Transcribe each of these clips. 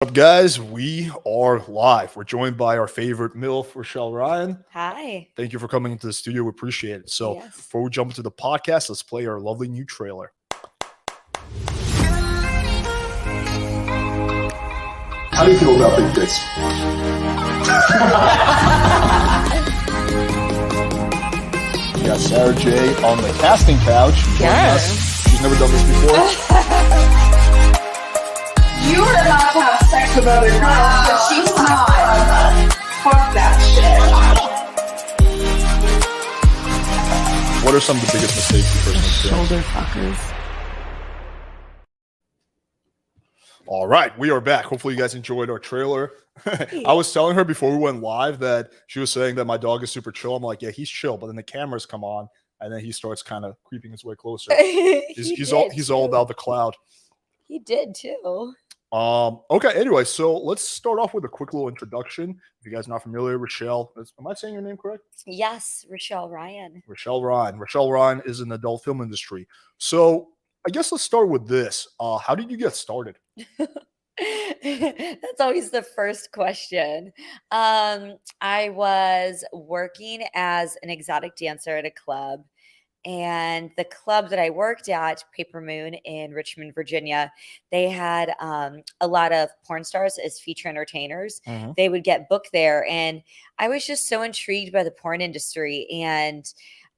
Up, guys? We are live. We're joined by our favorite MILF, Richelle Ryan. Hi. Thank you for coming into the studio. We appreciate it. So, Yes. before we jump into the podcast, let's play our lovely new trailer. How do you feel about big dicks? We got Sarah J on the casting couch. Yes. She's never done this before. You are allowed to have sex with other girls, but she's not. Fuck that shit. What are some of the biggest mistakes you personally experienced? Shoulder fuckers. All right, we are back. Hopefully, you guys enjoyed our trailer. I was telling her before we went live that she was saying that my dog is super chill. I'm like, yeah, he's chill, but then the cameras come on, and then he starts kind of creeping his way closer. He's all about the cloud. He did too. Okay, anyway, so let's start off with a quick little introduction. If you guys are not familiar, Richelle, am I saying your name correct? Yes, Richelle Ryan. Richelle Ryan. Richelle Ryan is in the adult film industry. So I guess let's start with this. How did you get started? That's always the first question. I was working as an exotic dancer at a club. And the club that I worked at, Paper Moon in Richmond, Virginia, they had a lot of porn stars as feature entertainers. Mhm. They would get booked there. And I was just so intrigued by the porn industry. And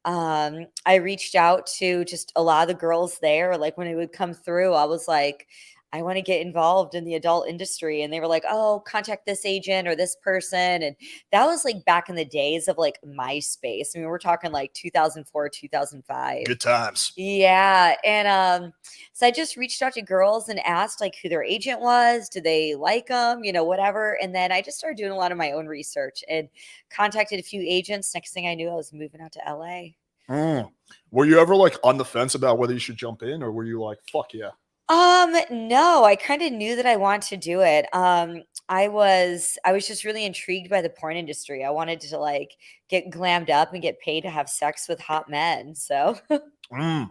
I reached out to just a lot of the girls there. Like when it would come through, I was like, I want to get involved in the adult industry. And they were like, oh, contact this agent or this person. And that was like back in the days of like MySpace. I mean, we're talking like 2004, 2005. Good times. Yeah. And so I just reached out to girls and asked like who their agent was. Do they like them? Whatever. And then I just started doing a lot of my own research and contacted a few agents. Next thing I knew, I was moving out to LA. Were you ever like on the fence about whether you should jump in, or were you like, fuck yeah? No, I kind of knew that I wanted to do it. I was just really intrigued by the porn industry. I wanted to like get glammed up and get paid to have sex with hot men. So Yeah,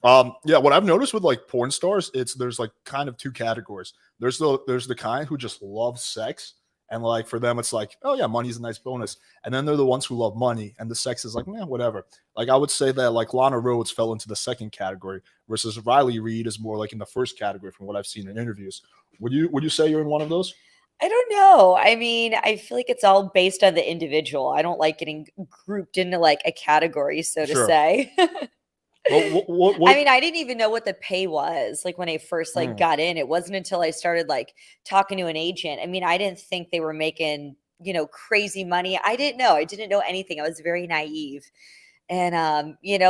what I've noticed with like porn stars, there's like kind of two categories. There's the kind who just love sex, and like for them it's like, oh yeah, money's a nice bonus. And then they're the ones who love money, and the sex is like, man, whatever. Like I would say that like Lana Rhoades fell into the second category, versus Riley Reid is more like in the first category from what I've seen in interviews. Would you say you're in one of those? I don't know. I mean, I feel like it's all based on the individual. I don't like getting grouped into like a category, so to Sure. say. What I mean, I didn't even know what the pay was. Like when I first like got in, it wasn't until I started like talking to an agent. I mean, I didn't think they were making, crazy money. I didn't know. I didn't know anything. I was very naive. And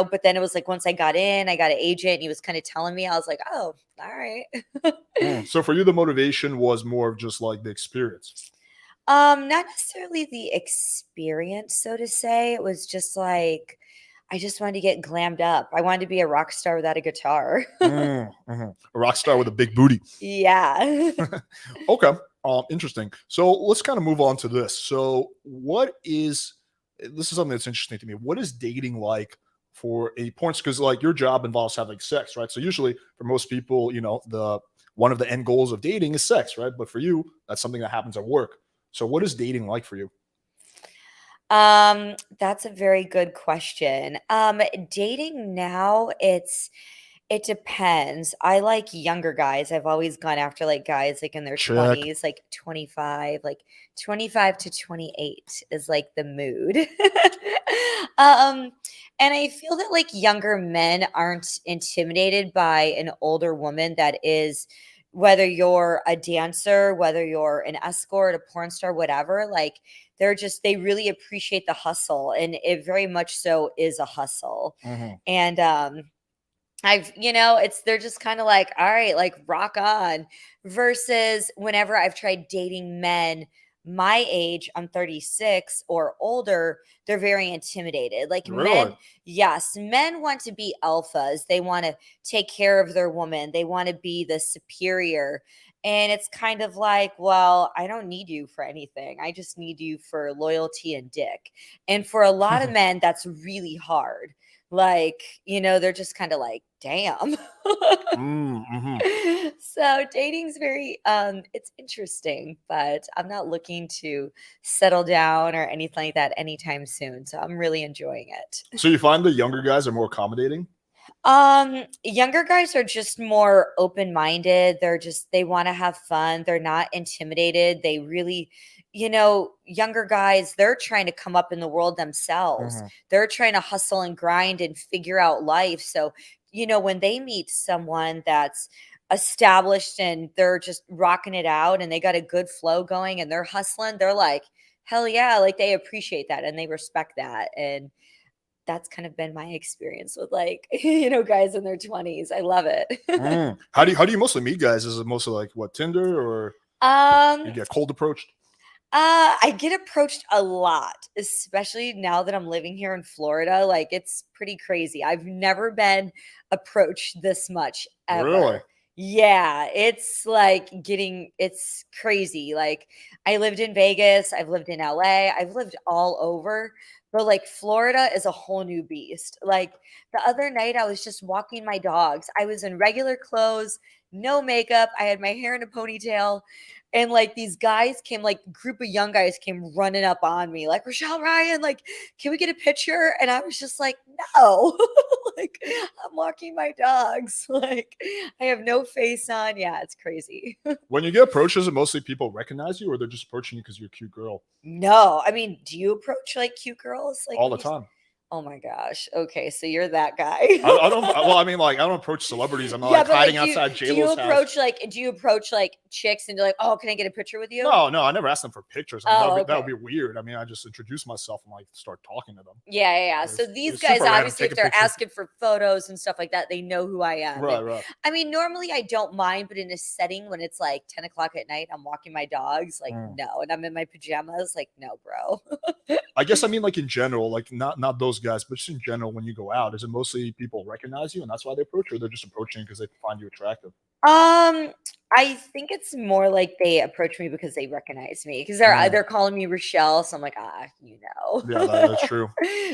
but then it was like once I got in, I got an agent and he was kind of telling me, I was like, oh, all right. So for you, the motivation was more of just like the experience. Not necessarily the experience, so to say. It was just like I just wanted to get glammed up. I wanted to be a rock star without a guitar. A rock star with a big booty. Yeah. Okay. Interesting. So let's kind of move on to this. So this is something that's interesting to me. What is dating like for a porn? Because like your job involves having sex, right? So usually for most people, one of the end goals of dating is sex, right? But for you, that's something that happens at work. So what is dating like for you? That's a very good question. Dating now, it depends. I like younger guys. I've always gone after like guys like in their Check. 20s, like 25, like 25 to 28 is like the mood. And I feel that like younger men aren't intimidated by an older woman that is, whether you're a dancer, whether you're an escort, a porn star, whatever, like they really appreciate the hustle, and it very much so is a hustle. And they're just kind of like, all right, like rock on, versus whenever I've tried dating men my age, I'm 36 or older, they're very intimidated. Like men, Really? yes, men want to be alphas. They want to take care of their woman. They want to be the superior. And it's kind of like, well, I don't need you for anything. I just need you for loyalty and dick. And for a lot of men, that's really hard. Like, they're just kind of like damn. Mm-hmm. So dating's very it's interesting, but I'm not looking to settle down or anything like that anytime soon. So I'm really enjoying it. So you find the younger guys are more accommodating? Younger guys are just more open-minded. They want to have fun. They're not intimidated. They really, younger guys, they're trying to come up in the world themselves. Mhm. They're trying to hustle and grind and figure out life. So, when they meet someone that's established and they're just rocking it out and they got a good flow going and they're hustling, they're like, hell yeah, like they appreciate that and they respect that. And that's kind of been my experience with like, guys in their 20s. I love it. Mm. How do you mostly meet guys? Is it mostly like what, Tinder, or you Um, get cold approached? I get approached a lot, especially now that I'm living here in Florida. Like it's pretty crazy. I've never been approached this much Really? ever. Yeah, it's crazy. Like I lived in Vegas, I've lived in LA, I've lived all over, but like Florida is a whole new beast. Like the other night I was just walking my dogs. I was in regular clothes, no makeup. I had my hair in a ponytail. And like these guys came, like group of young guys came running up on me, like, Richelle, Ryan, like, can we get a picture? And I was just like, no, like I'm walking my dogs. Like I have no face on. Yeah, it's crazy. When you get approached, is it mostly people recognize you, or they're just approaching you because you're a cute girl? No, I mean, do you approach like cute girls? Like All when the you time. oh my gosh. Okay, so you're that guy. I don't. Well, I mean, like, I don't approach celebrities. I'm not Yeah, like but hiding like outside do you J-Lo's house. approach like chicks and they're like, oh, can I get a picture with you? No, I never asked them for pictures. I mean, Oh, that would okay. be weird. I mean, I just introduce myself and like start talking to them. Yeah. So It's these it's guys, super random. obviously, Take if a they're picture. asking for photos and stuff like that, they know who I am. Right, And right. I mean, normally I don't mind, but in a setting when it's like 10 o'clock at night, I'm walking my dogs, like, Mm. no. And I'm in my pajamas, like, no, bro. I guess I mean, like, in general, like not those guys, but just in general, when you go out, is it mostly people recognize you and that's why they approach you, or they're just approaching because they find you attractive? I think it's more like they approach me because they recognize me because Mm. they're calling me Richelle. So I'm like, Yeah, that's true.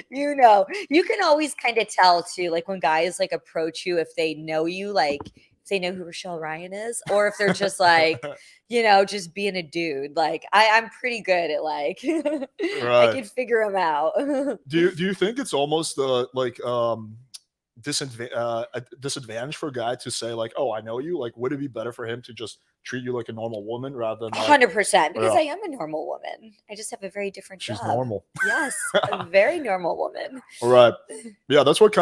You can always kind of tell too, like when guys like approach you if they know you, like if they know who Richelle Ryan is, or if they're just like, just being a dude. Like I'm pretty good at like I Right. can figure them out. Do you think it's almost like a disadvantage for a guy to say like, "Oh, I know you"? Like, would it be better for him to just treat you like a normal woman rather than like, 100% because yeah, I am a normal woman. I just have a very different she's job. normal? Yes, a very normal woman. Right. Yeah, that's what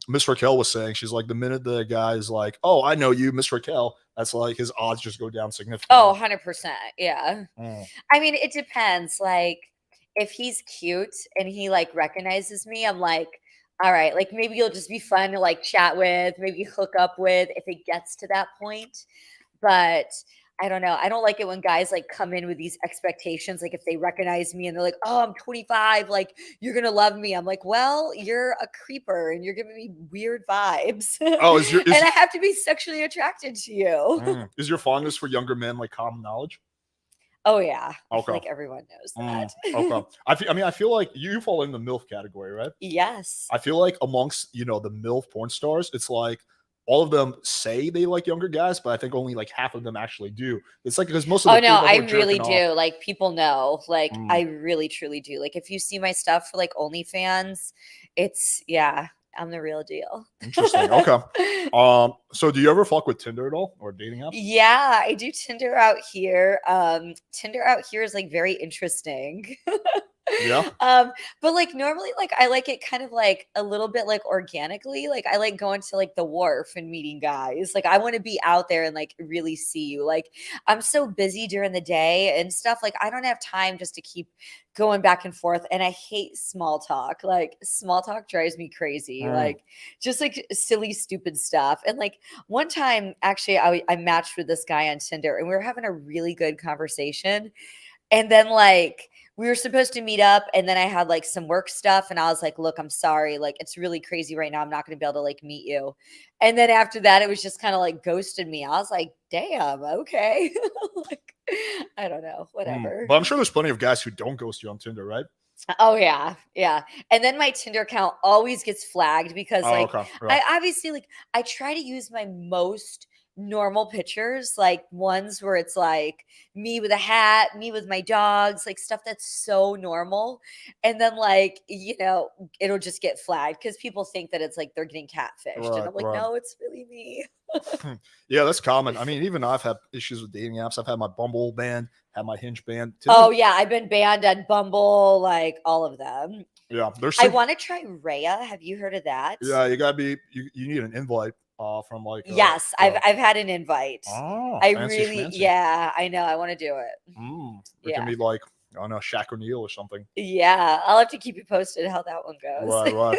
Miss Raquel was saying. She's like, the minute the guy is like, "Oh, I know you, Miss Raquel," that's like his odds just go down Oh, significantly. 100%. Yeah. Mm. I mean, it depends. Like, if he's cute and he like recognizes me, I'm like, all right, like maybe you'll just be fun to like chat with, maybe hook up with if it gets to that point. But I don't know. I don't like it when guys like come in with these expectations. Like if they recognize me and they're like, oh, I'm 25, like you're gonna love me. I'm like, well, you're a creeper and you're giving me weird vibes. Oh, is your And I have to be sexually attracted to you. is your fondness for younger men like common knowledge? Oh yeah. I feel Okay. like everyone knows Mm, that. okay. I feel like you fall in the MILF category, right? Yes. I feel like amongst, the MILF porn stars, it's like all of them say they like younger guys, but I think only like half of them actually do. It's like because most of Oh the no, females I are really jerking off. do. Like people know. Like Mm, I really truly do. Like if you see my stuff for like OnlyFans, it's yeah, I'm the real deal. interesting. Okay. So do you ever fuck with Tinder at all or dating apps? Yeah, I do Tinder out here. Tinder out here is like very interesting. Yeah. But like normally, like I like it kind of like a little bit like organically. Like I like going to like the wharf and meeting guys. Like I want to be out there and like really see you. Like I'm so busy during the day and stuff. Like I don't have time just to keep going back and forth. And I hate small talk. Like small talk drives me crazy. Mm. Like just like silly, stupid stuff. And like one time, actually, I matched with this guy on Tinder and we were having a really good conversation. And then like we were supposed to meet up and then I had like some work stuff and I was like, look, I'm sorry. Like it's really crazy right now. I'm not going to be able to like meet you. And then after that, it was just kind of like ghosted me. I was like, damn, okay. Like, I I don't know, whatever. But I'm sure there's plenty of guys who don't ghost you on Tinder, right? Oh yeah, yeah. And then my Tinder account always gets flagged because Oh, like okay. Yeah. I obviously like I try to use my most normal pictures, like ones where it's like me with a hat, me with my dogs, like stuff that's so normal. And then like, it'll just get flagged because people think that it's like they're getting catfished. And Right, I'm like, right. no, it's really me. Yeah, that's common. I mean, even I've had issues with dating apps. I've had my Bumble banned, had my Hinge banned. Oh yeah, I've been banned on Bumble, like all of them. Yeah, there's I some. want to try Raya. Have you heard of that? Yeah, you gotta be. You need an invite from like. Yes, I've had an invite. Oh, I fancy really, schmancy. yeah, I know. I want to do it. We can Yeah. be like, I don't know, Shaq O'Neal or something. Yeah, I'll have to keep you posted how that one goes. Right, right.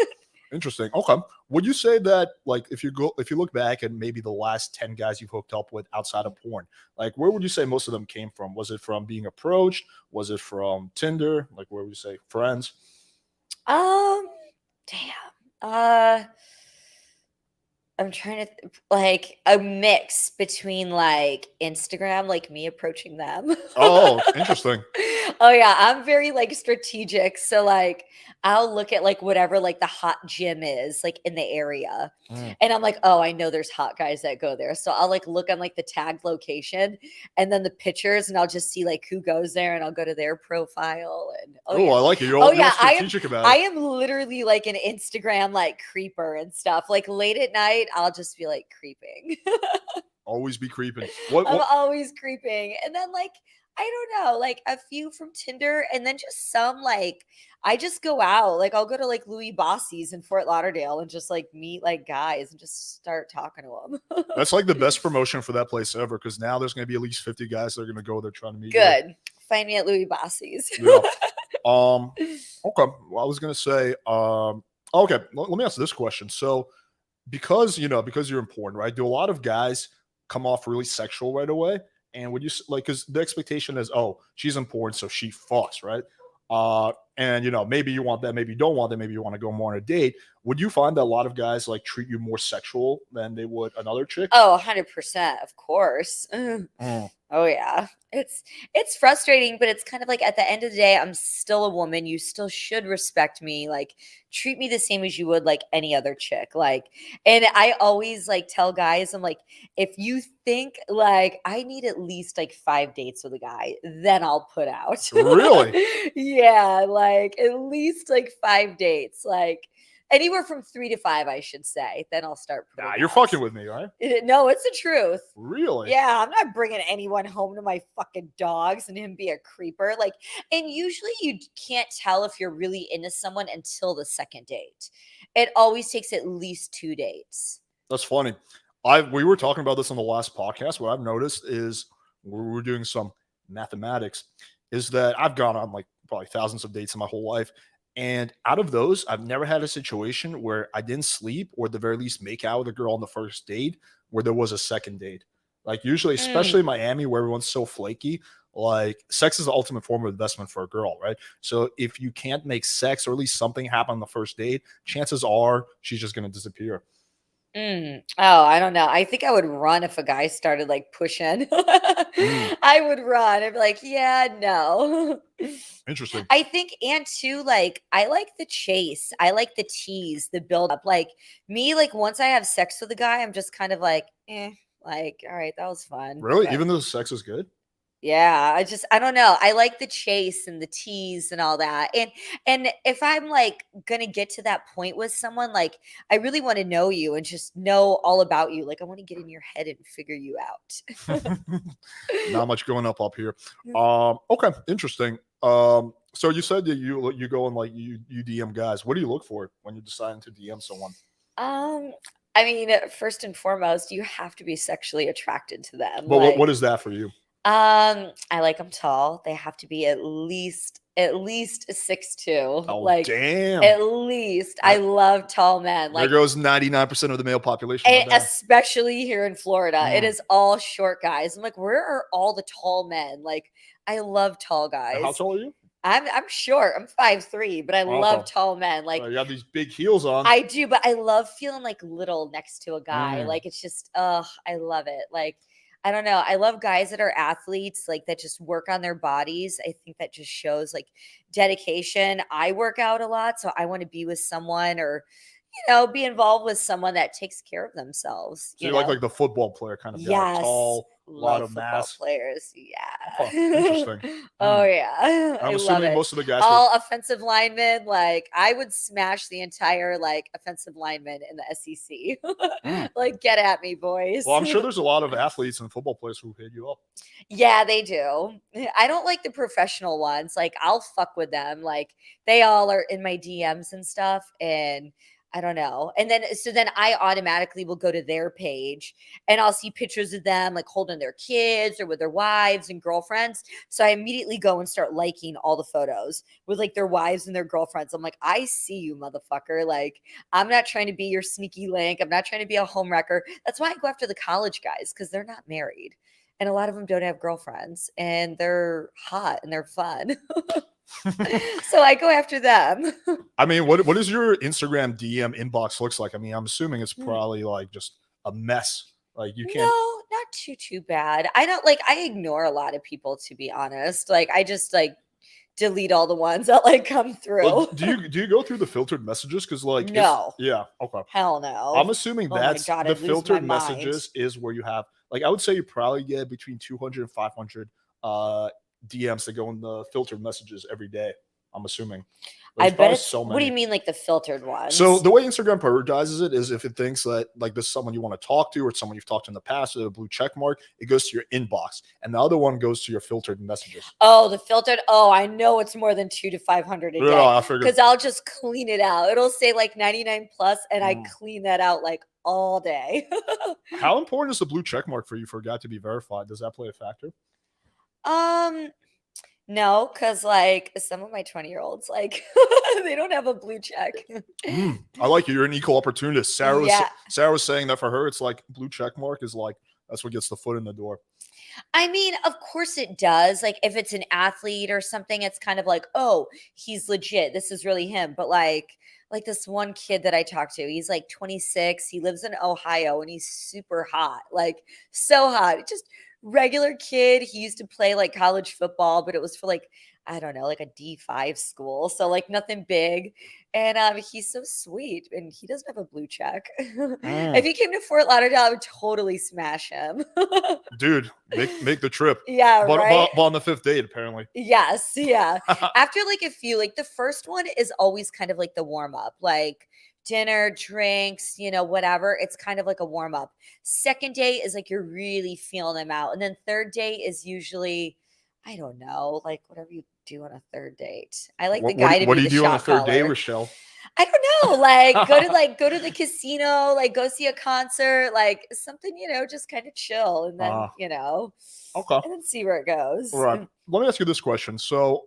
Interesting. Okay. Would you say that like if you look back at maybe the last 10 guys you've hooked up with outside of porn, like where would you say most of them came from? Was it from being approached? Was it from Tinder? Like where would you say friends? Damn. I'm trying to like a mix between like Instagram, like me approaching them. Oh, interesting. Oh yeah, I'm very like strategic. So like I'll look at like whatever like the hot gym is like in the area. And I'm like, oh, I know there's hot guys that go there. So I'll like look on like the tagged location and then the pictures and I'll just see like who goes there and I'll go to their profile and Oh, yeah. I like it. You're Oh all yeah, strategic about I it. am literally like an Instagram like creeper and stuff. Like late at night, I'll just be like creeping. Always be creeping. I'm What always creeping. And then like I don't know, like a few from Tinder and then just some like I just go out. Like I'll go to like Louis Bossi's in Fort Lauderdale and just like meet like guys and just start talking to them. that's like the best promotion for that place ever because now there's gonna be at least 50 guys that are gonna go there trying to meet you. Good. Find me at Louis Bossi's. Yeah. Okay. Well, I was gonna say, okay, let me ask this question. So because you're important, right? Do a lot of guys come off really sexual right away? And would you like because the expectation is, oh, she's important, so she fucks, right? And maybe you want that, maybe you don't want that, maybe you want to go more on a date. Would you find that a lot of guys like treat you more sexual than they would another chick? Oh, 100%, of course. Oh yeah. It's frustrating, but it's kind of like at the end of the day, I'm still a woman. You still should respect me. Like treat me the same as you would like any other chick. Like, and I always like tell guys, I'm like, if you think like I need at least like 5 dates with a guy, then I'll put out. Really? Yeah, like at least like 5 dates. Like anywhere from 3 to 5, I should say. Then I'll start putting Nah, you're out. fucking with me, right? No, it's the truth. Really? Yeah, I'm not bringing anyone home to my fucking dogs and him be a creeper. Like, and usually you can't tell if you're really into someone until the second date. It always takes at least 2 dates. That's funny. We were talking about this on the last podcast. What I've noticed is we're doing some mathematics, is that I've gone on like probably thousands of dates in my whole life. And out of those, I've never had a situation where I didn't sleep or at the very least make out with a girl on the first date where there was a second date. Like usually, especially in Miami where everyone's so flaky, like sex is the ultimate form of investment for a girl, right? So if you can't make sex or at least something happen on the first date, chances are she's just going to disappear. Oh, I don't know. I think I would run if a guy started like pushing. I would run. I'd be like, yeah, no. Interesting. I think, and too, like, I like the chase. I like the tease, the build up. Like, me, like, once I have sex with a guy, I'm just kind of like, like, all right, that was fun. Really? But Even though the sex is good? yeah, I don't know. I like the chase and the tease and all that. And if I'm like gonna get to that point with someone, like I really want to know you and just know all about you. Like I want to get in your head and figure you out. Not much going up here. Okay, interesting. So you said that you go and like you DM guys. What do you look for when you're deciding to DM someone? I mean, first and foremost, you have to be sexually attracted to them. But Like, what is that for you? I like them tall. They have to be at least 6'2". Oh, like damn. at least. I love tall men. There Like goes 99% of the male population. and Right now. especially here in Florida, it is all short guys. I'm like, where are all the tall men? Like, I love tall guys. And how tall are you? I'm short. I'm 5'3", but I love Okay. tall men. Like You have these big heels on. I do, but I love feeling like little next to a guy. Like it's just, I love it. Like I don't know. I love guys that are athletes, like that just work on their bodies. I think that just shows like dedication. I work out a lot, so I want to be with someone or, be involved with someone that takes care of themselves, So you like the football player kind of guy, Yes. tall, a lot Love of football mass. players. Oh, Yeah. interesting. Oh, Hmm. yeah. I I'm love assuming it. most of the guys. All offensive linemen, like I would smash the entire like offensive lineman in the SEC. Mm. Like, get at me, boys. Well, I'm sure there's a lot of athletes and football players who hit you up. Yeah, they do. I don't like the professional ones. Like, I'll fuck with them. Like, they all are in my DMs and stuff. And I don't know. And then I automatically will go to their page and I'll see pictures of them like holding their kids or with their wives and girlfriends. So I immediately go and start liking all the photos with like their wives and their girlfriends. I'm like, I see you, motherfucker. Like, I'm not trying to be your sneaky link. I'm not trying to be a homewrecker. That's why I go after the college guys because they're not married. And a lot of them don't have girlfriends and they're hot and they're fun. So I go after them. I mean, what does your Instagram DM inbox looks like? I mean, I'm assuming it's Hmm. probably like just a mess. Like you can't. No, not too bad. I don't like I ignore a lot of people to be honest. Like I just like delete all the ones that like come through. Well, do you go through the filtered messages? Because like No. yeah, okay. Hell no. I'm assuming Oh my that's God, the I'd lose my filtered mind. messages is where you have like I would say you probably get between 200 and 500 DMs that go in the filtered messages every day. I'm assuming. I There's bet probably it's so what do you many. mean like the filtered ones? So the way Instagram prioritizes it is if it thinks that like this is someone you want to talk to or someone you've talked to in the past with a blue check mark, it goes to your inbox, and the other one goes to your filtered messages. Oh, the filtered. Oh, I know it's more than 200 to 500 a Yeah, day I figured. because I'll just clean it out. It'll say like 99 plus, and I Mm. clean that out like all day. How important is the blue check mark for you for a guy to be verified? Does that play a factor? No, because like some of my 20-year-olds, like they don't have a blue check. I like you. You're an equal opportunist. Sarah Yeah. was saying that for her, it's like blue check mark is like that's what gets the foot in the door. I mean, of course it does. Like if it's an athlete or something, it's kind of like, oh, he's legit. This is really him. But like this one kid that I talked to, he's like 26. He lives in Ohio and he's super hot, like so hot. Just regular kid. He used to play like college football, but it was for like, I don't know, like a D5 school. So like nothing big. And he's so sweet and he doesn't have a blue check. If he came to Fort Lauderdale, I would totally smash him. Dude, make the trip. Yeah, But, right. but on the 5th date, apparently. Yes, yeah. After like a few, like the first one is always kind of like the warm up, like dinner, drinks, whatever. It's kind of like a warm up. Second date is like you're really feeling them out. And then third date is usually, I don't know, like whatever you do on a third date. I like the guy to what be do you the do on the shot third day, caller. Richelle? I don't know, like go to the casino, like go see a concert, like something, just kind of chill and then, Okay. and then see where it goes. All right. Let me ask you this question. So,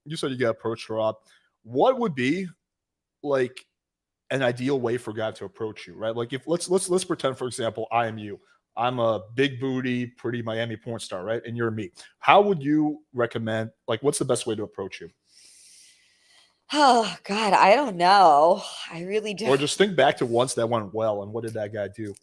you said you get approached a lot. What would be like an ideal way for a guy to approach you, right? Like if let's pretend, for example, I am you. I'm a big booty, pretty Miami porn star, right? And you're me. How would you recommend? Like, what's the best way to approach you? Oh God, I don't know. I really don't. Or just think back to once that went well, and what did that guy do?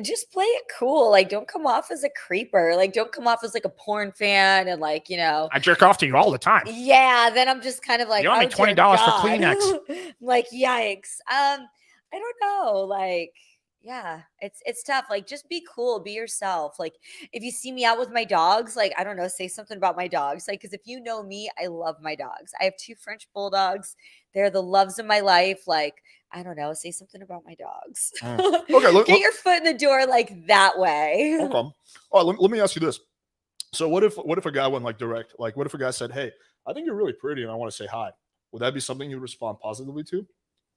Just play it cool. Like, don't come off as a creeper. Like, don't come off as like a porn fan and like, I jerk off to you all the time. Yeah, then I'm just kind of like, You owe me oh, dear $20 for God. Kleenex. I'm like, yikes. I don't know. Like, yeah, it's tough. Like, just be cool, be yourself. Like, if you see me out with my dogs, like, I don't know, say something about my dogs. Like, because if you know me, I love my dogs. I have 2 French bulldogs. They're the loves of my life. Like, I don't know, say something about my dogs. Okay, Get your foot in the door like that way. Okay. All right, let me ask you this. So what if a guy went like direct? Like what if a guy said, "Hey, I think you're really pretty and I want to say hi." Would that be something you would respond positively to?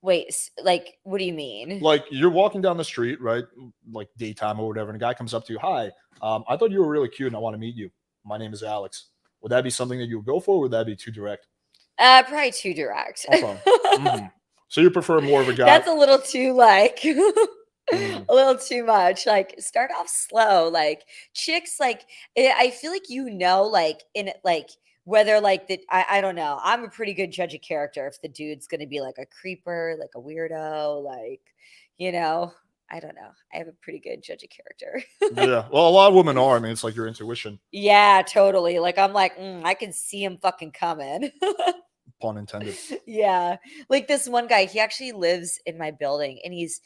Wait, like, what do you mean? Like you're walking down the street, right? Like daytime or whatever, and a guy comes up to you, "Hi, I thought you were really cute and I want to meet you. My name is Alex." Would that be something that you would go for, or would that be too direct? Probably too direct. Okay. Mhm. So you prefer more of a guy. That's a little too like Mm. a little too much. Like start off slow. Like chicks, like I feel like like in like whether like that I don't know. I'm a pretty good judge of character if the dude's gonna be like a creeper, like a weirdo, like I don't know. I have a pretty good judge of character. Yeah. Well, a lot of women are. I mean, it's like your intuition, Yeah, totally. Like I'm like, I can see him fucking coming. pun intended. Yeah. Like this one guy, he actually lives in my building and he's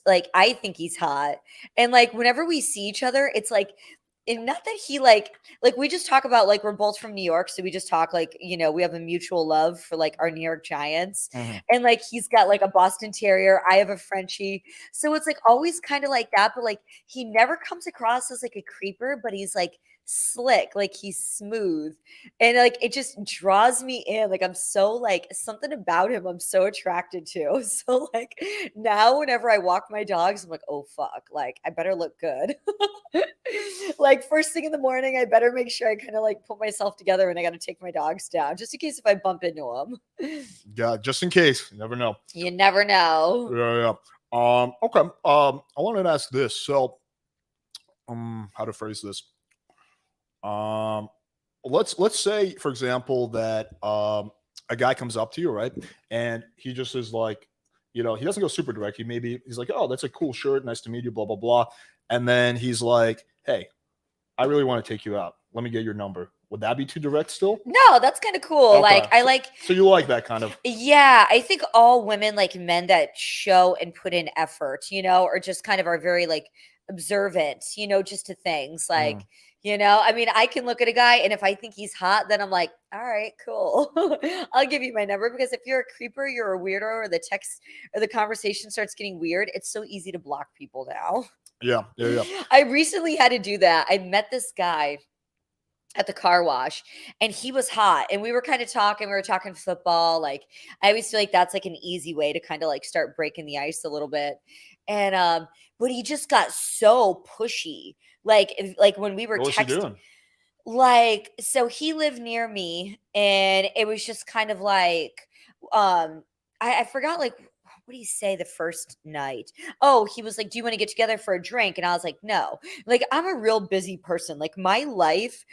like, I think he's hot. And like, whenever we see each other, it's like, and not that he like we just talk about like we're both from New York, so we just talk like we have a mutual love for like our New York Giants, and like he's got like a Boston Terrier, I have a Frenchie, so it's like always kind of like that, but like he never comes across as like a creeper, but he's like slick, like he's smooth, and like it just draws me in. Like I'm so like something about him I'm so attracted to. So like now whenever I walk my dogs, I'm like, oh fuck, like I better look good. Like first thing in the morning, I better make sure I kind of like put myself together and I got to take my dogs down just in case if I bump into them. Yeah, just in case. You never know. You never know. Yeah. Okay. I wanted to ask this. So, how to phrase this? Let's say, for example, that a guy comes up to you, right, and he just is like, he doesn't go super direct. He's like, oh, that's a cool shirt, nice to meet you, blah blah blah, and then he's like, hey, I really want to take you out. Let me get your number. Would that be too direct still? No, that's kind of cool. Okay. Like I like. So you like that kind of? Yeah, I think all women like men that show and put in effort, or just kind of are very like observant, just to things like. I mean, I can look at a guy and if I think he's hot, then I'm like, all right, cool. I'll give you my number, because if you're a creeper, you're a weirdo, or the text or the conversation starts getting weird, it's so easy to block people now. Yeah. I recently had to do that. I met this guy at the car wash and he was hot and we were kind of talking, we were talking football. Like I always feel like that's like an easy way to kind of like start breaking the ice a little bit. And but he just got so pushy. Like when we were What was he texting, doing? like, so he lived near me and it was just kind of like, I forgot, like, what did he say the first night? Oh, he was like, do you want to get together for a drink? And I was like, no. Like, I'm a real busy person. Like, my life,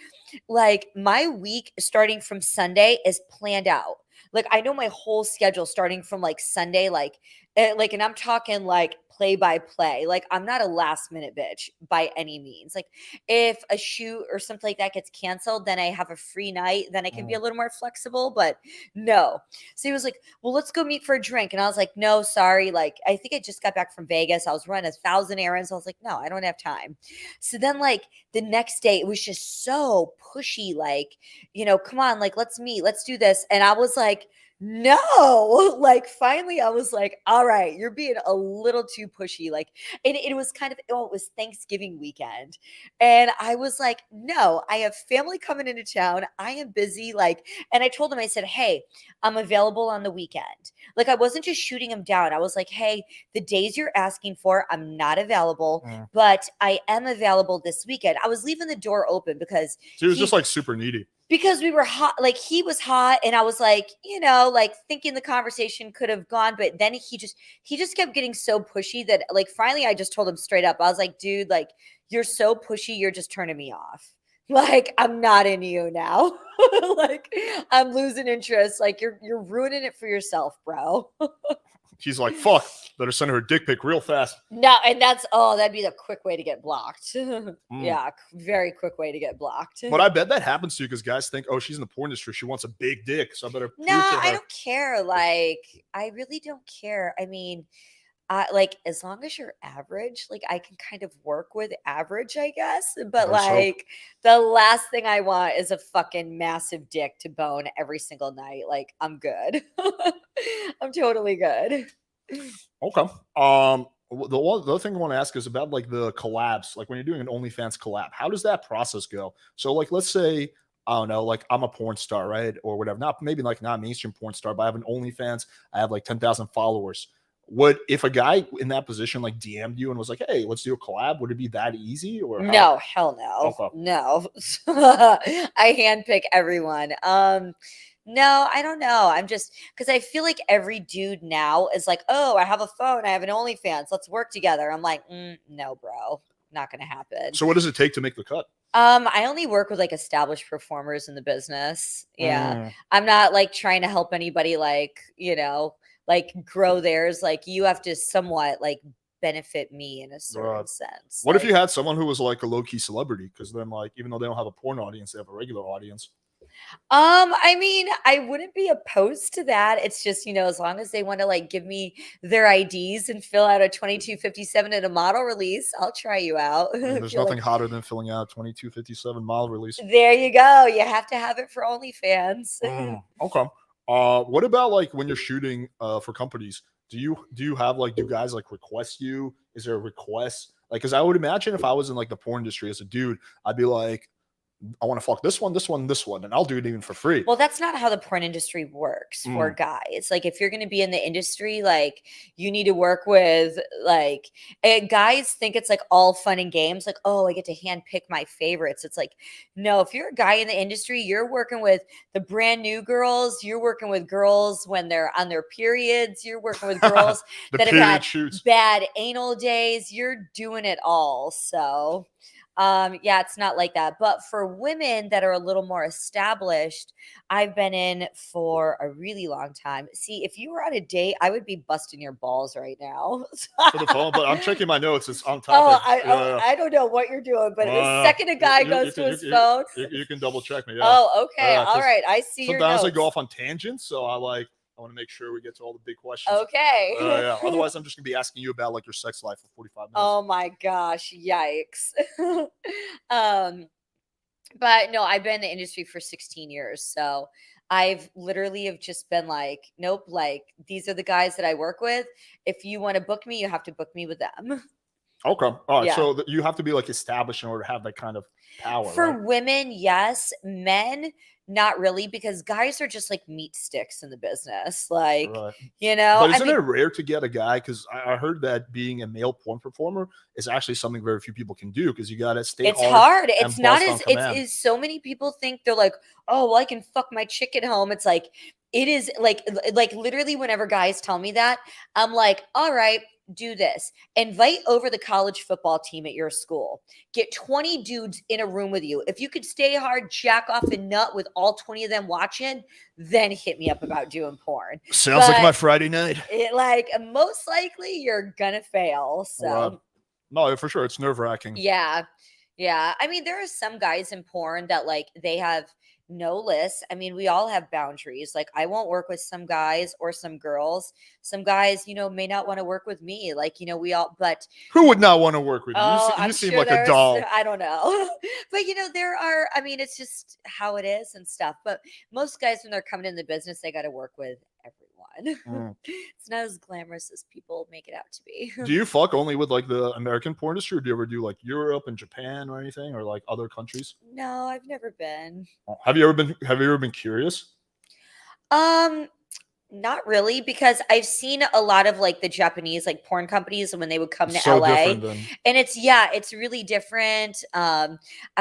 like, my week starting from Sunday is planned out. Like, I know my whole schedule starting from like Sunday, and I'm talking like play by play. Like, I'm not a last minute bitch by any means. Like, if a shoot or something like that gets canceled, then I have a free night, then I can be a little more flexible, but no. So he was like, well, let's go meet for a drink. And I was like, no, sorry. Like, I think I just got back from Vegas. I was running 1,000 errands. I was like, no, I don't have time. So then like the next day, it was just so pushy. Like, come on, like, let's meet, let's do this. And I was like, no, like finally I was like, all right, you're being a little too pushy. Like, and it was kind of, it was Thanksgiving weekend. And I was like, no, I have family coming into town. I am busy. Like, and I told him, I said, hey, I'm available on the weekend. Like, I wasn't just shooting him down. I was like, hey, the days you're asking for, I'm not available, but I am available this weekend. I was leaving the door open because So he was just like super needy. Because we were hot, like he was hot, and I was like, like thinking the conversation could have gone, but then he just kept getting so pushy that like finally I just told him straight up. I was like, dude, like you're so pushy, you're just turning me off. Like, I'm not into you now. Like, I'm losing interest. Like, you're ruining it for yourself, bro. He's like, fuck, better send her a dick pic real fast. No, and that'd be the quick way to get blocked. Yeah, very quick way to get blocked. But I bet that happens to you because guys think, oh, she's in the porn industry, she wants a big dick, so I better prove No, to her. I don't care. Like, I really don't care. I mean, like as long as you're average, like I can kind of work with average, I guess. But Let's hope. like the last thing I want is a fucking massive dick to bone every single night. Like, I'm good. I'm totally good. Okay. The other thing I want to ask is about like the collabs. Like when you're doing an OnlyFans collab, how does that process go? So like, let's say, I don't know, like I'm a porn star, right? Or whatever. Not mainstream porn star, but I have an OnlyFans. I have like 10,000 followers. If a guy in that position like DM'd you and was like, hey, let's do a collab, would it be that easy? Or no, hell no. Okay. No. I handpick everyone. No, I don't know. I'm just because I feel like every dude now is like, oh, I have a phone, I have an OnlyFans, let's work together. I'm like, no, bro, not gonna happen. So what does it take to make the cut? I only work with like established performers in the business. Yeah. I'm not like trying to help anybody like, like grow theirs. Like you have to somewhat like benefit me in a certain Right. sense. What if Like, you had someone who was like a low key celebrity? Because then, like, even though they don't have a porn audience, they have a regular audience. I mean, I wouldn't be opposed to that. It's just, as long as they want to like give me their IDs and fill out a 2257 at a model release, I'll try you out. I mean, If there's you're nothing like, hotter than filling out a 2257 mile release. there you go. You have to have it for OnlyFans. Okay. What about like when you're shooting for companies? Do you have like do guys like request you? Is there a request? Like, because I would imagine if I was in like the porn industry as a dude, I'd be like, I want to fuck this one, this one, this one, and I'll do it even for free. Well, that's not how the porn industry works for guys. Like, if you're going to be in the industry, like, you need to work with, like, guys think it's like all fun and games. Like, oh, I get to handpick my favorites. It's like, no, if you're a guy in the industry, you're working with the brand new girls. You're working with girls when they're on their periods. You're working with girls The that have period had shoots. bad anal days. You're doing it all. So, yeah, it's not like that. But for women that are a little more established, I've been in for a really long time. See, if you were on a date, I would be busting your balls right now. For the phone, but I'm checking my notes. It's on Oh, topic. I don't know what you're doing, but the second a guy goes to his phone. You can double check me. Yeah. Oh, okay. Yeah, All 'cause right. I see your Sometimes I notes. go off on tangents, so I want to make sure we get to all the big questions. Okay. Yeah. Otherwise, I'm just gonna be asking you about like your sex life for 45 minutes. Oh my gosh, yikes. But no, I've been in the industry for 16 years. So I've literally have just been like, nope, like these are the guys that I work with. If you want to book me, you have to book me with them. Okay. All right. Yeah. So you have to be like established in order to have that kind of power. For right? women, yes. Men, not really, because guys are just like meat sticks in the business. Like, Right. I But isn't mean, it rare to get a guy? Because I heard that being a male porn performer is actually something very few people can do because you got to stay it's hard. and It's not bust on as command. it's so many people think they're like, oh, well, I can fuck my chick at home. It's like it is like literally whenever guys tell me that, I'm like, all right, do this. Invite over the college football team at your school. Get 20 dudes in a room with you. If you could stay hard, jack off and nut with all 20 of them watching, then hit me up about doing porn. Sounds like But my Friday night. it like most likely you're gonna fail. So Right. No, for sure. It's nerve wracking. yeah. Yeah. I mean, there are some guys in porn that like they have no list. I mean, we all have boundaries. Like, I won't work with some guys or some girls. Some guys, may not want to work with me. Like, we all, but Who would not want to work with you? oh, You I'm seem sure like a there's, doll. I don't know. But, there are, I mean, it's just how it is and stuff. But most guys, when they're coming in the business, they got to work with everyone. It's not as glamorous as people make it out to be. Do you fuck only with like the American porn industry, or do you ever do like Europe and Japan or anything, or like other countries? No, I've never been. Have you ever been curious? Not really, because I've seen a lot of like the Japanese like porn companies when they would come to So LA, different than and it's really different. I'm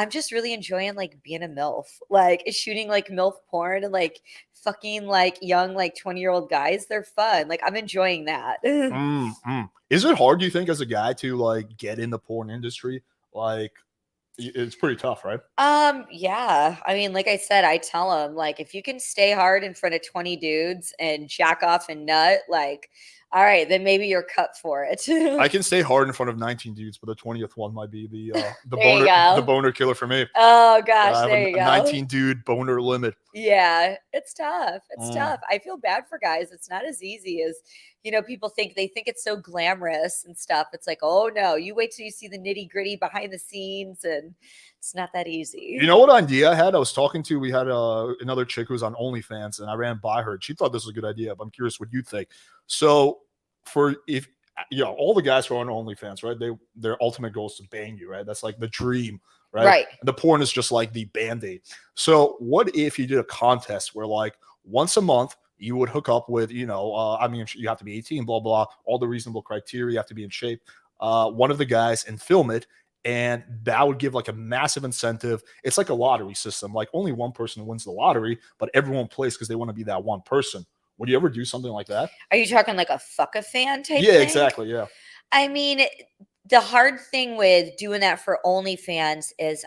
just really enjoying like being a MILF, like shooting like MILF porn and like fucking like young like 20-year-old guys. They're fun. Like, I'm enjoying that. Is it hard, do you think, as a guy to like get in the porn industry? Like, it's pretty tough, right? Yeah. I mean, like I said, I tell them like if you can stay hard in front of 20 dudes and jack off and nut, like, all right, then maybe you're cut for it. I can stay hard in front of 19 dudes, but the 20th one might be the There you go. the boner killer for me. Oh gosh, I have there a you go. 19 dude boner limit. Yeah, it's tough. It's tough. I feel bad for guys. It's not as easy as, people think. They think it's so glamorous and stuff. It's like, oh no, you wait till you see the nitty gritty behind the scenes, and it's not that easy. You know what idea I had? I was talking to, we had another chick who was on Onlyfans, and I ran by her. She thought this was a good idea, but I'm curious what you think. So if all the guys who are on Onlyfans, right? Their ultimate goal is to bang you, right? That's like the dream, right? Right. And the porn is just like the band-aid. So what if you did a contest where like once a month you would hook up with, you have to be 18, blah, blah, all the reasonable criteria, you have to be in shape, one of the guys, and film it. And that would give like a massive incentive. It's like a lottery system. Like only one person wins the lottery, but everyone plays because they want to be that one person. Would you ever do something like that? Are you talking like a fuck a fan type Yeah, thing? exactly. Yeah. I mean, the hard thing with doing that for OnlyFans is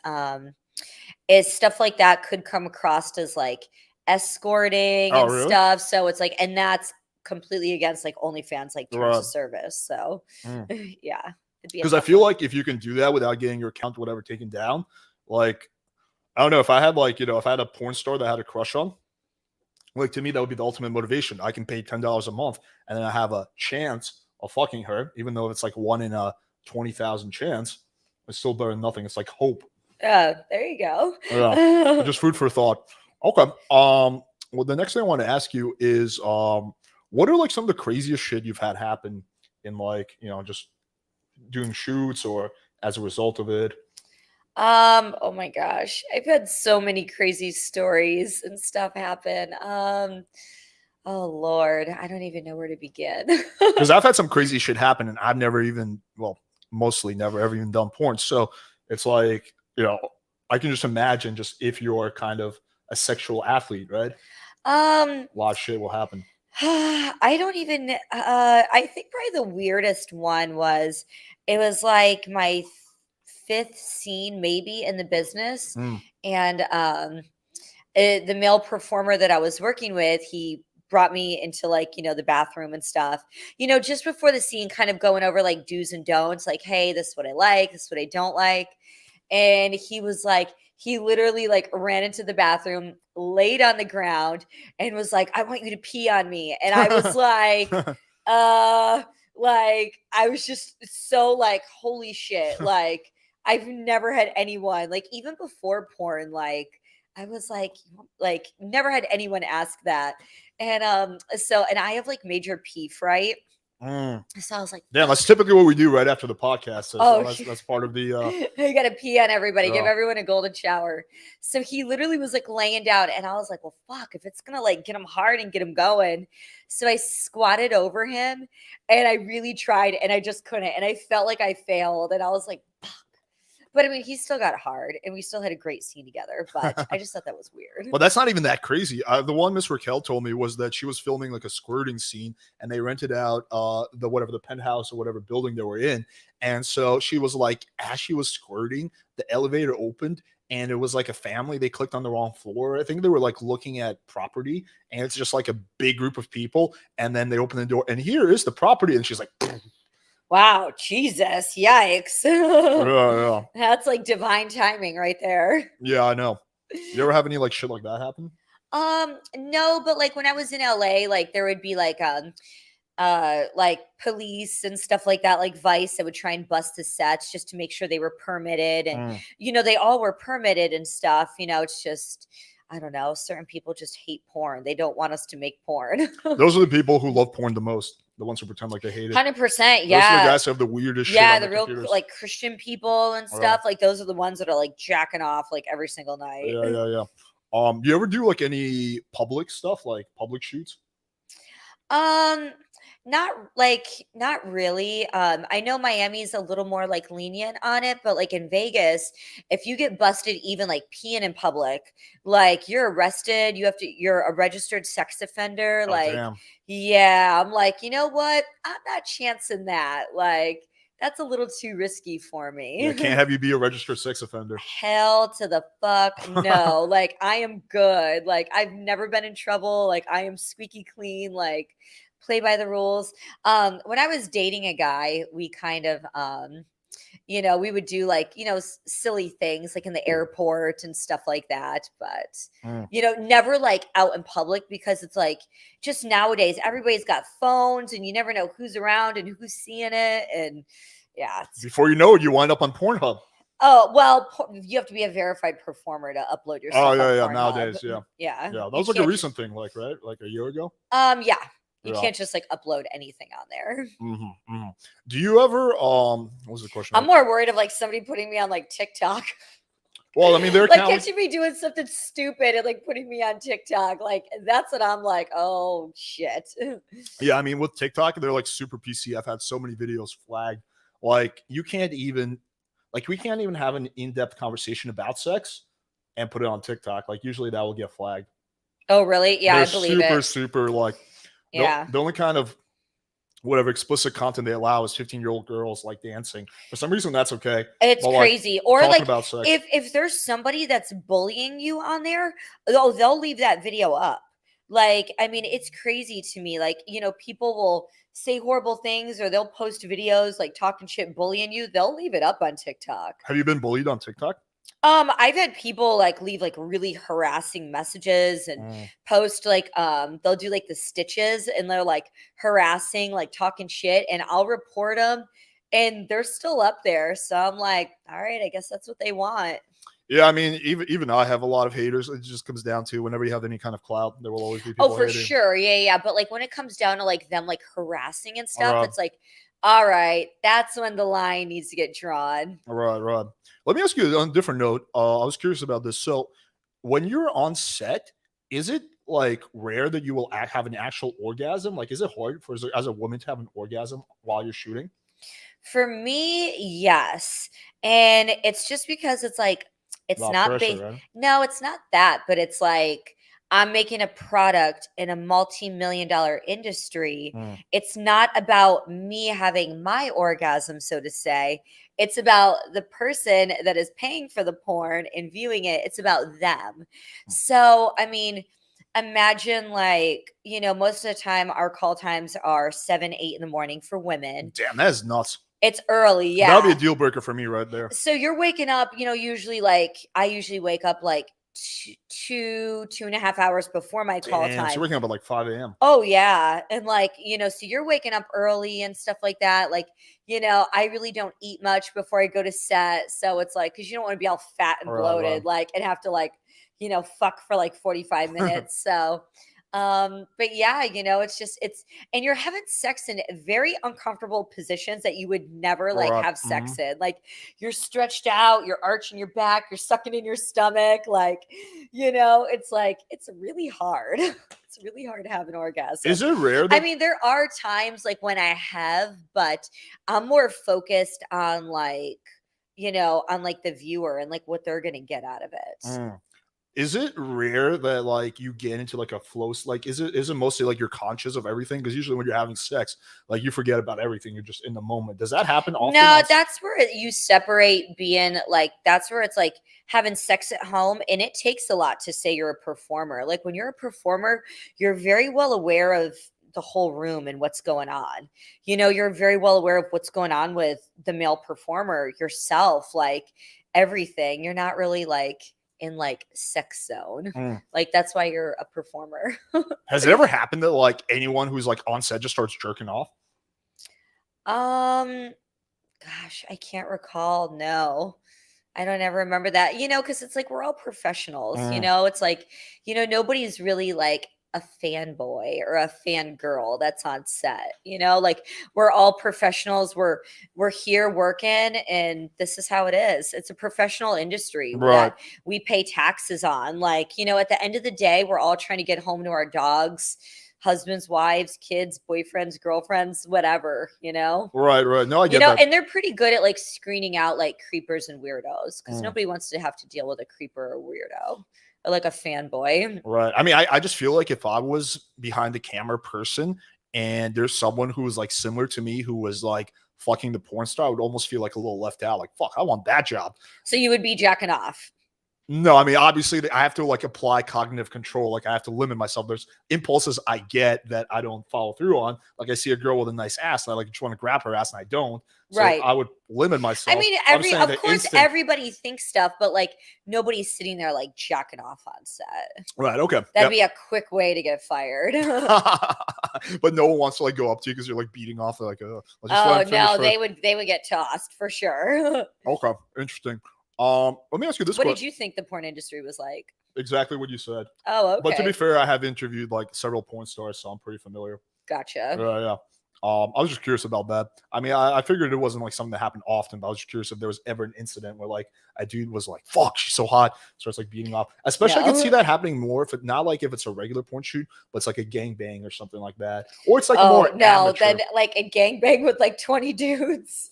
stuff like that could come across as like escorting and really? stuff. So it's like, and that's completely against like OnlyFans like terms of service. So yeah, it'd be a Because I tough feel one. like if you can do that without getting your account whatever taken down, like I don't know, if I had like, if I had a porn star that I had a crush on, like to me that would be the ultimate motivation. I can pay $10 a month and then I have a chance of fucking her, even though it's like 1 in a 20,000 chance. It's still better than nothing. It's like hope. Oh, there you go. Yeah, just food for thought. Okay. Well, the next thing I want to ask you is, what are like some of the craziest shit you've had happen in like, just doing shoots or as a result of it? Oh my gosh. I've had so many crazy stories and stuff happen. Oh Lord, I don't even know where to begin. Because I've had some crazy shit happen and I've never even, well, mostly never ever even done porn. So it's like, I can just imagine just if you're kind of a sexual athlete, right? A lot of shit will happen. I don't even I think probably the weirdest one was it was like my fifth scene maybe in the business. And the male performer that I was working with, he brought me into like, the bathroom and stuff, just before the scene, kind of going over like do's and don'ts, like, hey, this is what I like, this is what I don't like. And he was like, he literally like ran into the bathroom, laid on the ground, and was like, I want you to pee on me. And I was like, like, I was just so like, holy shit. Like, I've never had anyone, like, even before porn, like, I was like, never had anyone ask that. And and I have like major pee fright. So I was like, yeah, that's typically what we do right after the podcast. So that's part of the you gotta pee on everybody, give yeah. everyone a golden shower. So he literally was like laying down, and I was like, well, fuck, if it's gonna like get him hard and get him going. So I squatted over him and I really tried and I just couldn't. And I felt like I failed. And I was like, fuck. But I mean, he still got hard and we still had a great scene together. But I just thought that was weird. Well, that's not even that crazy. The one Miss Raquel told me was that she was filming like a squirting scene and they rented out the penthouse or whatever building they were in. And so she was like, as she was squirting, the elevator opened and it was like a family. They clicked on the wrong floor. I think they were like looking at property and it's just like a big group of people. And then they open the door and here is the property. And she's like, wow, Jesus, yikes. yeah. That's like divine timing right there. Yeah, I know. You ever have any like shit like that happen? No, but like when I was in LA, like there would be like police and stuff like that, like Vice, that would try and bust the sets just to make sure they were permitted. And they all were permitted and stuff. It's just, I don't know, certain people just hate porn. They don't want us to make porn. Those are the people who love porn the most. The ones who pretend like they hate it. 100%. Those are the Yeah. guys who have the weirdest shit. Yeah, on the their real computers. like Christian people and stuff. Like those are the ones that are like jacking off like every single night. Yeah. Do you ever do like any public stuff, like public shoots? Not really. I know Miami's a little more like lenient on it, but like in Vegas, if you get busted even like peeing in public, like you're arrested, you're a registered sex offender. Oh, like, damn. yeah, I'm like, you know what? I'm not chancing that. Like, that's a little too risky for me. Yeah, can't have you be a registered sex offender. Hell to the fuck no. Like, I am good. Like, I've never been in trouble. Like, I am squeaky clean. Like, play by the rules. When I was dating a guy, we kind of we would do like, silly things like in the airport and stuff like that. But, never like out in public, because it's like just nowadays everybody's got phones and you never know who's around and who's seeing it. And yeah. Before you know it, you wind up on Pornhub. Oh, well, you have to be a verified performer to upload your stuff. Oh, yeah. Pornhub. Nowadays, yeah. Yeah. Yeah. That was like a recent thing, like, right? Like a year ago? Yeah. You Yeah. can't just like upload anything on there. Do you ever what was the question? I'm more worried of like somebody putting me on like TikTok. Well, I mean, they're like, can't you be doing something stupid and like putting me on TikTok? Like, that's what I'm like, oh shit. Yeah, I mean, with TikTok, they're like super PC. I've had so many videos flagged. Like, we can't even have an in-depth conversation about sex and put it on TikTok. Like, usually that will get flagged. Oh, really? Yeah, They're I believe it. super like. Yeah. The only kind of whatever explicit content they allow is 15-year-old girls like dancing. For some reason, that's okay. It's But, crazy. Or talking like about sex. if there's somebody that's bullying you on there, they'll leave that video up. Like, I mean, it's crazy to me. Like, people will say horrible things or they'll post videos like talking shit, bullying you. They'll leave it up on TikTok. Have you been bullied on TikTok? I've had people like leave like really harassing messages and post like they'll do like the stitches and they're like harassing, like talking shit, and I'll report them and they're still up there. So I'm like, all right, I guess that's what they want. Yeah, I mean, even I have a lot of haters. It just comes down to whenever you have any kind of clout, there will always be people Oh, for hating. sure. Yeah, yeah. But like when it comes down to like them like harassing and stuff, Right. it's like, all right, that's when the line needs to get drawn. Right. Let me ask you on a different note. I was curious about this. So, when you're on set, is it like rare that you will have an actual orgasm? Like, is it hard for as a woman to have an orgasm while you're shooting? For me, yes. And it's just because it's like, A it's lot of not pressure, based. right? No, it's not that, but it's like I'm making a product in a multi-million-dollar industry. Mm. It's not about me having my orgasm, so to say. It's about the person that is paying for the porn and viewing it. It's about them. So, I mean, imagine like, most of the time our call times are 7, 8 in the morning for women. Damn, that is nuts. It's early, That would be yeah. a deal breaker for me right there. So you're waking up, usually like I usually wake up like 2.5 hours before my call Damn, so time. you're waking up at like 5 a.m. Oh yeah. And like, so you're waking up early and stuff like that. Like, I really don't eat much before I go to set. So it's like, cause you don't want to be all fat and Right, bloated, right. like, and have to like, fuck for like 45 minutes. So but yeah, and you're having sex in very uncomfortable positions that you would never like Right. have sex in. Like you're stretched out, you're arching your back, you're sucking in your stomach, like, it's like it's really hard. It's really hard to have an orgasm. Is it rare I that mean, there are times like when I have, but I'm more focused on like, on like the viewer and like what they're gonna get out of it. Mm. Is it rare that like you get into like a flow? Like, is it mostly like you're conscious of everything? Because usually when you're having sex, like you forget about everything. You're just in the moment. Does that happen often? No, that's where you separate being like, that's where it's like having sex at home. And it takes a lot to say you're a performer. Like when you're a performer, you're very well aware of the whole room and what's going on. You're very well aware of what's going on with the male performer, yourself, like everything. You're not really like in like sex zone. Like that's why you're a performer. Has it ever happened that like anyone who's like on set just starts jerking off? Gosh, I can't recall. No, I don't ever remember that, because it's like we're all professionals, it's like, nobody's really like a fanboy or a fangirl that's on set, like we're all professionals. We're here working and this is how it is. It's a professional industry Right. that we pay taxes on. Like, at the end of the day, we're all trying to get home to our dogs, husbands, wives, kids, boyfriends, girlfriends, whatever, Right. No, I get that. and they're pretty good at like screening out like creepers and weirdos because nobody wants to have to deal with a creeper or weirdo or like a fanboy. Right. I mean, I just feel like if I was behind the camera person and there's someone who was like similar to me who was like fucking the porn star, I would almost feel like a little left out. Like, fuck, I want that job. So you would be jacking off. No, I mean, obviously, I have to like apply cognitive control. Like, I have to limit myself. There's impulses I get that I don't follow through on. Like, I see a girl with a nice ass, and I like just want to grab her ass, and I don't. So Right. I would limit myself. I mean, I'm saying of the course, instant- everybody thinks stuff, but like nobody's sitting there like jacking off on set. Right. Okay. That'd be a quick way to get fired. But no one wants to like go up to you because you're like beating off. They're like, let's just Oh let him finish no, first. they would get tossed for sure. Okay, interesting. Let me ask you this What question. did you think the porn industry was like? Exactly what you said. Oh, okay. But to be fair, I have interviewed like several porn stars, so I'm pretty familiar. Gotcha. Yeah. I was just curious about that. I mean, I figured it wasn't like something that happened often, but I was just curious if there was ever an incident where like a dude was like, "Fuck, she's so hot," starts like beating off. Especially, I can see that happening more if if it's a regular porn shoot, but it's like a gangbang or something like that, or it's like more amateur. Then like a gangbang with like 20 dudes.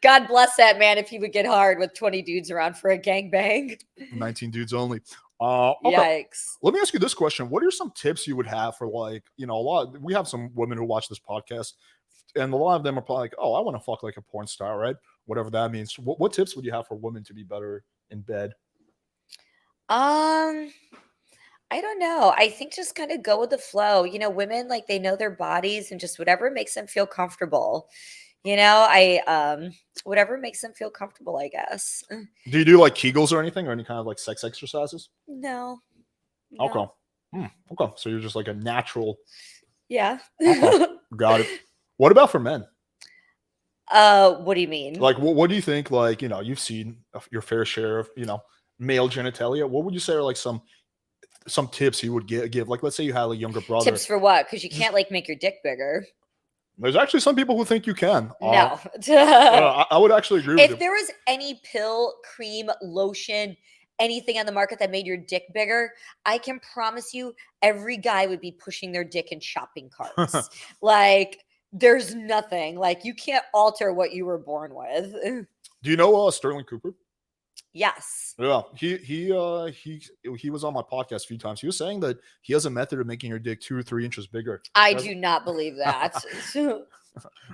God bless that man if he would get hard with 20 dudes around for a gangbang. 19 dudes only. Okay. Yikes. Let me ask you this question. What are some tips you would have for like, we have some women who watch this podcast and a lot of them are probably like, oh, I want to fuck like a porn star, right? Whatever that means. What tips would you have for women to be better in bed? I don't know. I think just kind of go with the flow. You know, women like they know their bodies and just whatever makes them feel comfortable. You know, whatever makes them feel comfortable, I guess. Do you do like Kegels or anything or any kind of like sex exercises? No. Okay. No. Okay. So you're just like a natural. Yeah. Okay. Got it. What about for men? What do you mean? Like, what do you think? Like, you've seen your fair share of, male genitalia. What would you say are like some tips you would give? Like, let's say you had a younger brother. Tips for what? Because you can't like make your dick bigger. There's actually some people who think you can. No. I would actually agree with you. If there was any pill, cream, lotion, anything on the market that made your dick bigger, I can promise you every guy would be pushing their dick in shopping carts. Like, there's nothing. Like, you can't alter what you were born with. Do you know Sterling Cooper? Yes. Yeah, he was on my podcast a few times. He was saying that he has a method of making your dick 2 or 3 inches bigger. I do not believe that. Do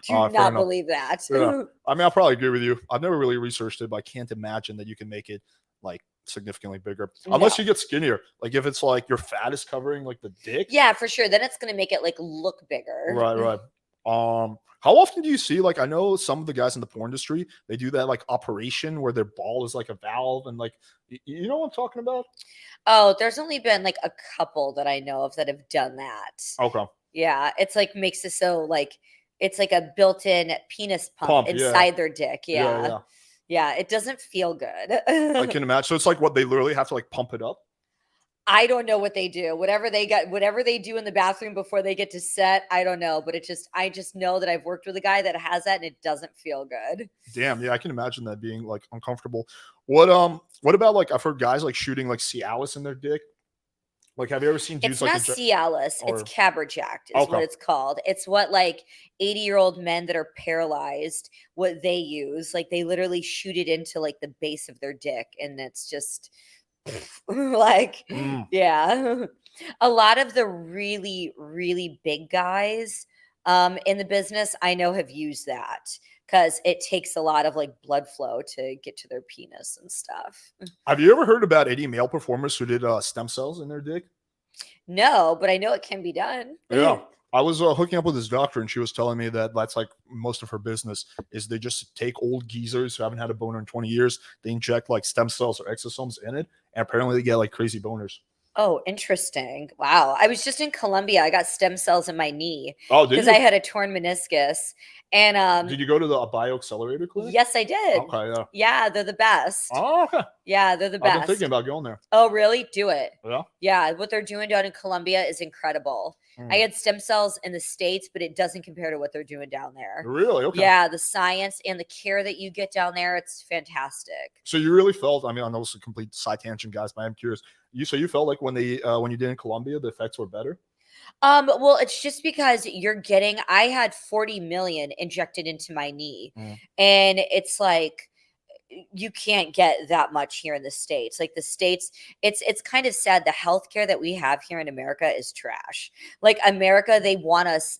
not believe that. Yeah. I mean, I'll probably agree with you. I've never really researched it, but I can't imagine that you can make it like significantly bigger unless you get skinnier. Like if it's like your fat is covering like the dick. Yeah, for sure. Then it's gonna make it like look bigger. Right. How often do you see, like, I know some of the guys in the porn industry, they do that like operation where their ball is like a valve and like, you know what I'm talking about? Oh, there's only been like a couple that I know of that have done that. Okay. Yeah, it's like makes it so like it's like a built-in penis pump inside their dick. Yeah. Yeah, it doesn't feel good. I can imagine. So it's like what they literally have to like pump it up. I don't know what they do. Whatever they do in the bathroom before they get to set, I don't know. But I just know that I've worked with a guy that has that and it doesn't feel good. Damn, yeah, I can imagine that being like uncomfortable. What about like I've heard guys like shooting like Cialis in their dick? Like, have you ever seen dudes it's not Cialis, it's Caberjact is what it's called. It's what like 80-year-old men that are paralyzed, what they use. Like they literally shoot it into like the base of their dick and it's just like yeah. A lot of the really, really big guys in the business I know have used that because it takes a lot of like blood flow to get to their penis and stuff. Have you ever heard about any male performers who did stem cells in their dick? No, but I know it can be done. Yeah. I was hooking up with this doctor and she was telling me that that's like most of her business is they just take old geezers who haven't had a boner in 20 years. They inject like stem cells or exosomes in it. And apparently they get like crazy boners. Oh, interesting. Wow. I was just in Colombia. I got stem cells in my knee. Oh, did you? Because I had a torn meniscus. And did you go to the bioaccelerator clinic? Yes, I did. Okay, yeah. Yeah, they're the best. Oh, okay. Yeah, they're the best. I've been thinking about going there. Oh, really? Do it. Yeah. Yeah, what they're doing down in Colombia is incredible. I had stem cells in the States, but it doesn't compare to what they're doing down there. Really? Okay. Yeah, the science and the care that you get down there, it's fantastic. So you really felt, I mean, I know it's a complete side tangent, guys, but I'm curious. You felt like when you did in Colombia, the effects were better? Well, it's just because I had 40 million injected into my knee. And it's like, you can't get that much here in the States. Like the States, it's kind of sad. The healthcare that we have here in America is trash. Like America, they want us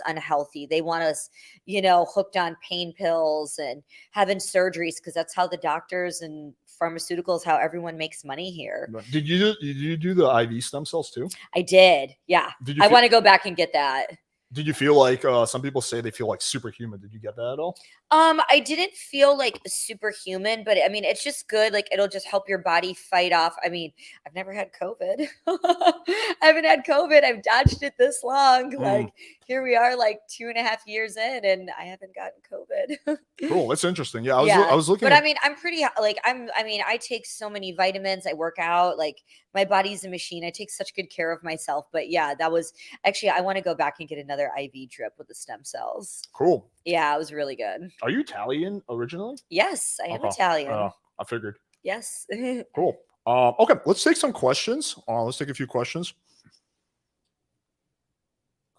unhealthy. They want us, hooked on pain pills and having surgeries because that's how the doctors and pharmaceuticals, how everyone makes money here. Did you do the IV stem cells too? I did. Yeah. I want to go back and get that. Did you feel like some people say they feel like superhuman? Did you get that at all? I didn't feel like superhuman, but I mean, it's just good. Like it'll just help your body fight off. I mean, I've never had COVID. I haven't had COVID. I've dodged it this long. Like here we are like 2.5 years in and I haven't gotten COVID. Cool. That's interesting. Yeah. I was looking. But I mean, I'm pretty like, I take so many vitamins. I work out. Like my body's a machine. I take such good care of myself. But yeah, that was actually, I want to go back and get another IV drip with the stem cells. Cool. Yeah, it was really good. Are you Italian originally? Yes, I am Italian. I figured. Yes. Cool. Okay, let's take some questions. Let's take a few questions.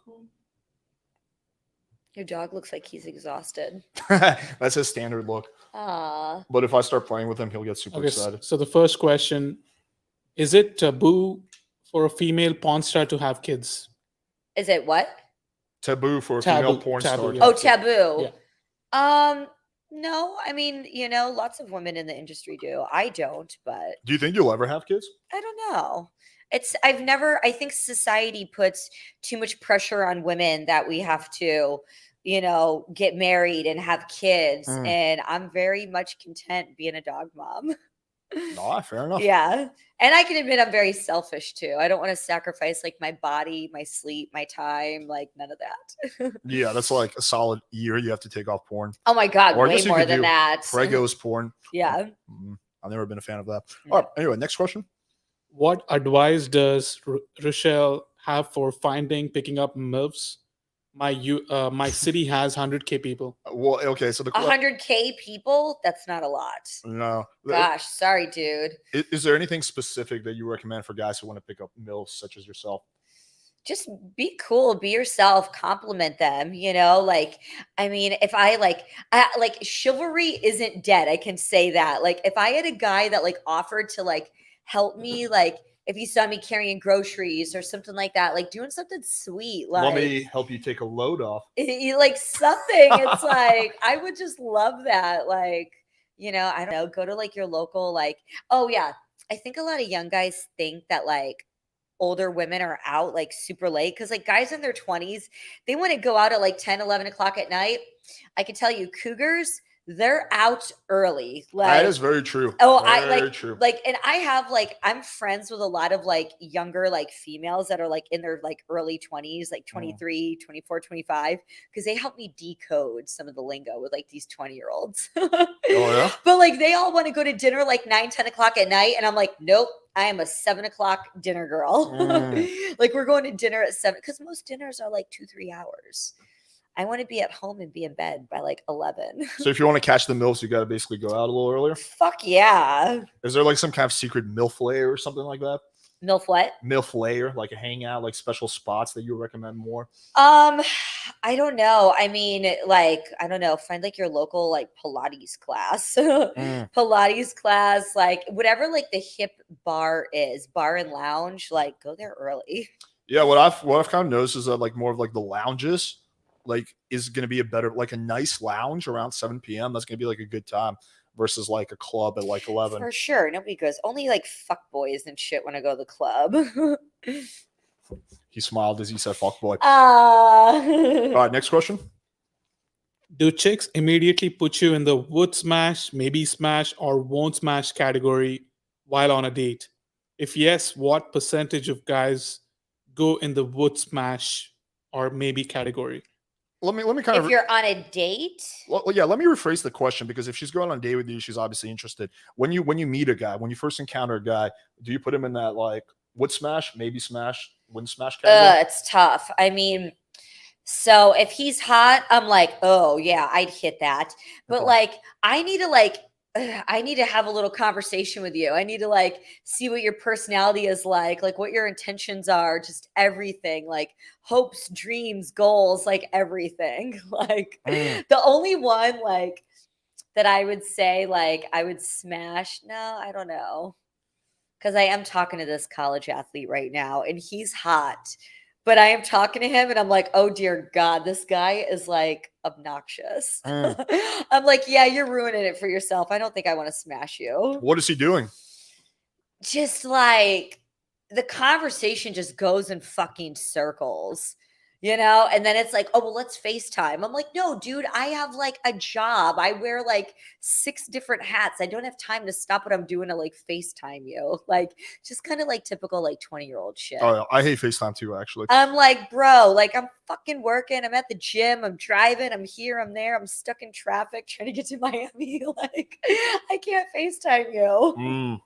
Cool. Your dog looks like he's exhausted. That's his standard look. But if I start playing with him, he'll get super excited. So the first question, is it taboo for a female porn star to have kids? Is it what? Taboo for a female porn star. Yeah. Oh, taboo. Yeah. No, I mean, lots of women in the industry do. I don't, but do you think you'll ever have kids? I don't know. I think society puts too much pressure on women that we have to, get married and have kids. Mm. And I'm very much content being a dog mom. No, fair enough. Yeah. And I can admit I'm very selfish too. I don't want to sacrifice like my body, my sleep, my time, like none of that. Yeah, that's like a solid year you have to take off porn. Oh my God, Or I way guess you more could than do that. Pregos porn. Yeah. I've never been a fan of that. No. All right. Anyway, next question. What advice does Richelle have for picking up milfs? My city has 100K people. Well, okay. So the 100K people? That's not a lot. no. Gosh, sorry, dude. Is there anything specific that you recommend for guys who want to pick up milfs such as yourself? Just be cool, be yourself, compliment them, like, I mean, if like chivalry isn't dead, I can say that. Like if I had a guy that like offered to like help me, like if he saw me carrying groceries or something like that, like doing something sweet, like Let me help you take a load off. like something, it's like I would just love that. Like, I don't know, go to like your local, like, oh yeah, I think a lot of young guys think that like older women are out like super late because like guys in their 20s, they want to go out at like 10, 11 o'clock at night. I can tell you, cougars, they're out early. Like, That is very true. oh, very true. like, and I have like, I'm friends with a lot of like younger like females that are like in their like early 20s, like 23, 24, 25, because they help me decode some of the lingo with like these 20-year-olds. Oh yeah. But like they all want to go to dinner like 9, 10 o'clock at night, and I'm like, nope. I am a 7 o'clock dinner girl. Like we're going to dinner at 7 because most dinners are like 2-3 hours. I want to be at home and be in bed by like 11. So if you want to catch the milfs, you got to basically go out a little earlier. Fuck yeah. Is there like some kind of secret milf layer or something like that? MILF what? MILF layer, like a hangout, like special spots that you recommend more? I don't know. I mean, like, I don't know. Find like your local like Pilates class. Pilates class, like whatever like the hip bar is, bar and lounge, like go there early. Yeah, what I've kind of noticed is that like more of like the lounges, like is going to be a nice lounge around 7 p.m. That's going to be like a good time versus like a club at like 11. For sure. Nobody goes. Only like fuck boys and shit when I go to the club. He smiled as he said fuck boy. All All right, next question. Do chicks immediately put you in the would smash, maybe smash, or won't smash category while on a date? If yes, what percentage of guys go in the would smash or maybe category? Let me kind if of you're on a date, well, yeah, let me rephrase the question, because if she's going on a date with you, she's obviously interested. When you meet a guy, when you first encounter a guy, do you put him in that like would smash, maybe smash, wouldn't smash category? it's tough. I mean, so if he's hot, I'm like, oh yeah, I'd hit that. But Okay. like, I need to have a little conversation with you. I need to like see what your personality is like what your intentions are, just everything, like hopes, dreams, goals, like everything. Like the only one like that I would say like I would smash. No, I don't know. Because I am talking to this college athlete right now and he's hot. But I am talking to him and I'm like, oh dear God, this guy is like obnoxious. I'm like, yeah, you're ruining it for yourself. I don't think I want to smash you. What is he doing? Just like the conversation just goes in fucking circles, and then it's like, oh, well, let's FaceTime. I'm like, no, dude, I have like a job. I wear like 6 different hats. I don't have time to stop what I'm doing to like FaceTime you. Like, just kind of like typical like 20-year-old shit. Oh, yeah, I hate FaceTime too, actually. I'm like, bro, like I'm fucking working. I'm at the gym. I'm driving. I'm here. I'm there. I'm stuck in traffic trying to get to Miami. Like, I can't FaceTime you.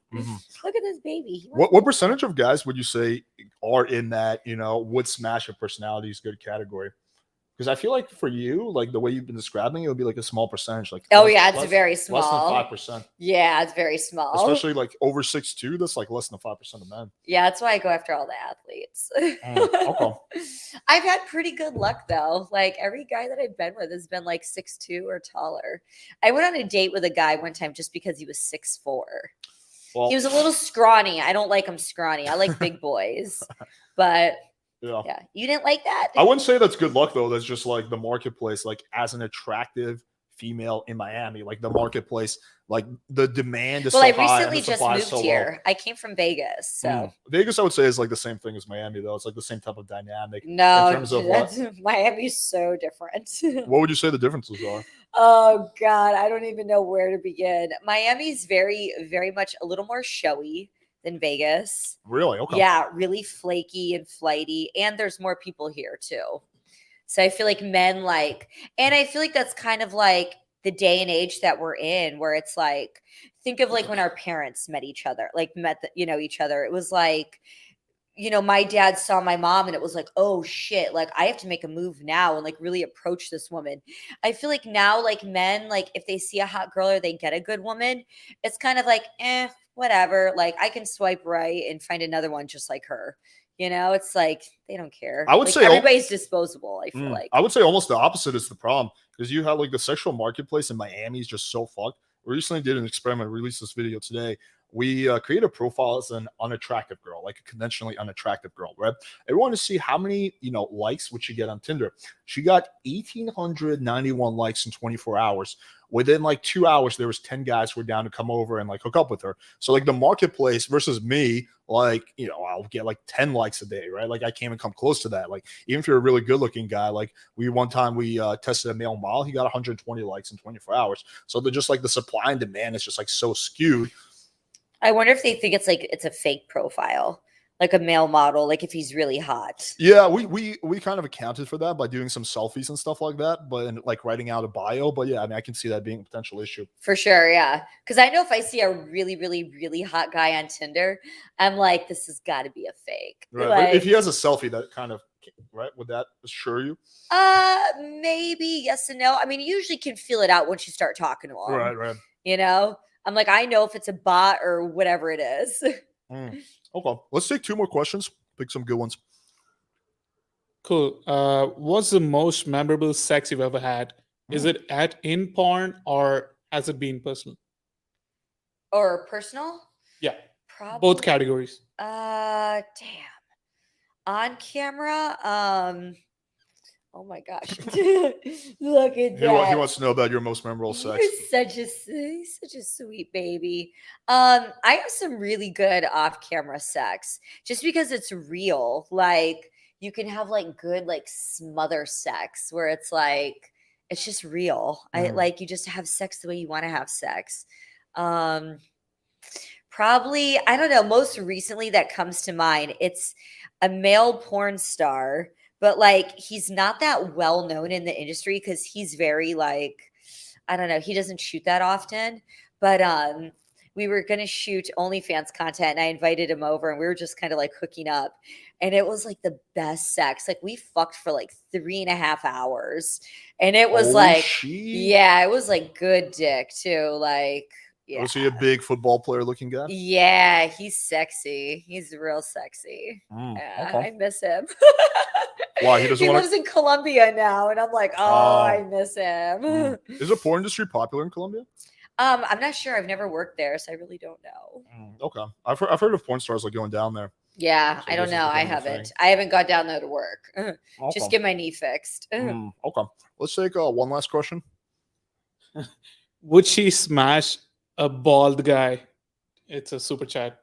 Look at this baby. What percentage of guys would you say are in that, would smash a personalities good category? Because I feel like for you, like the way you've been describing it would be like a small percentage. Like oh yeah, it's very small. Less than 5%. Yeah, it's very small. Especially like over 6'2", that's like less than 5% of men. Yeah, that's why I go after all the athletes. Okay. I've had pretty good luck though. Like every guy that I've been with has been like 6'2" or taller. I went on a date with a guy one time just because he was 6'4". Well, he was a little scrawny. I don't like him scrawny. I like big boys. But yeah, you didn't like that? I wouldn't say that's good luck though. That's just like the marketplace, like as an attractive female in Miami, like the marketplace Like the demand is Well, so I high and recently the just supply is moved so low. here. I came from Vegas, so Vegas, I would say, is like the same thing as Miami, though. It's like the same type of dynamic no, in terms of what. Miami's so different. What would you say the differences are? Oh God, I don't even know where to begin. Miami's very, very much a little more showy than Vegas. Really? Okay. Yeah, really flaky and flighty, and there's more people here too. So I feel like men like, and I feel like that's kind of like the day and age that we're in, where it's like, think of like when our parents met each other, like each other. It was like, my dad saw my mom and it was like, oh shit, like I have to make a move now and like really approach this woman. I feel like now, like men, like if they see a hot girl or they get a good woman, it's kind of like, whatever. Like I can swipe right and find another one just like her. It's like they don't care. I would like, say everybody's disposable. I feel like. I would say almost the opposite is the problem, because you have like the sexual marketplace in Miami is just so fucked. We recently did an experiment, released this video today. We create a profile as an unattractive girl, like a conventionally unattractive girl, right? And we want to see how many, likes would she get on Tinder. She got 1,891 likes in 24 hours. Within like 2 hours, there was 10 guys who were down to come over and like hook up with her. So like the marketplace versus me, like, I'll get like 10 likes a day, right? Like I can't even come close to that. Like even if you're a really good looking guy, like one time we tested a male model, he got 120 likes in 24 hours. So they're just like the supply and demand is just like so skewed. I wonder if they think it's a fake profile, like a male model, like if he's really hot. Yeah, we kind of accounted for that by doing some selfies and stuff like that, but and like writing out a bio. But yeah, I mean, I can see that being a potential issue. For sure, yeah. Because I know if I see a really, really, really hot guy on Tinder, I'm like, this has got to be a fake. Right. Like, But if he has a selfie, that kind of right, would that assure you? maybe yes and no. I mean, you usually can feel it out once you start talking to him. Right. I'm like, I know if it's a bot or whatever it is. Okay, let's take 2 more questions. Pick some good ones. Cool. What's the most memorable sex you've ever had? Is it in porn or has it been personal? Or personal? Yeah. Probably. Both categories. Damn. On camera, oh my gosh. Look at that. He wants to know about your most memorable sex. He's such a sweet baby. I have some really good off-camera sex just because it's real. Like you can have like good like smother sex where it's like it's just real. I like you just have sex the way you want to have sex. Probably, I don't know, most recently that comes to mind, it's a male porn star, but like he's not that well known in the industry because he's very like, I don't know, he doesn't shoot that often. But we were gonna shoot OnlyFans content and I invited him over and we were just kind of like hooking up. And it was like the best sex. Like we fucked for like 3.5 hours. And it was yeah, it was like good dick too. Like, yeah. Was he a big football player looking guy? Yeah, he's sexy. He's real sexy. Okay. I miss him. Why? He lives in Colombia now, and I'm like, I miss him. Is the porn industry popular in Colombia? I'm not sure. I've never worked there, so I really don't know. Okay, I've heard of Pornstars like going down there. Yeah, So I don't know. I haven't. I haven't got down there to work. Just get my knee fixed. Okay, let's take one last question. Would she smash a bald guy? It's a super chat.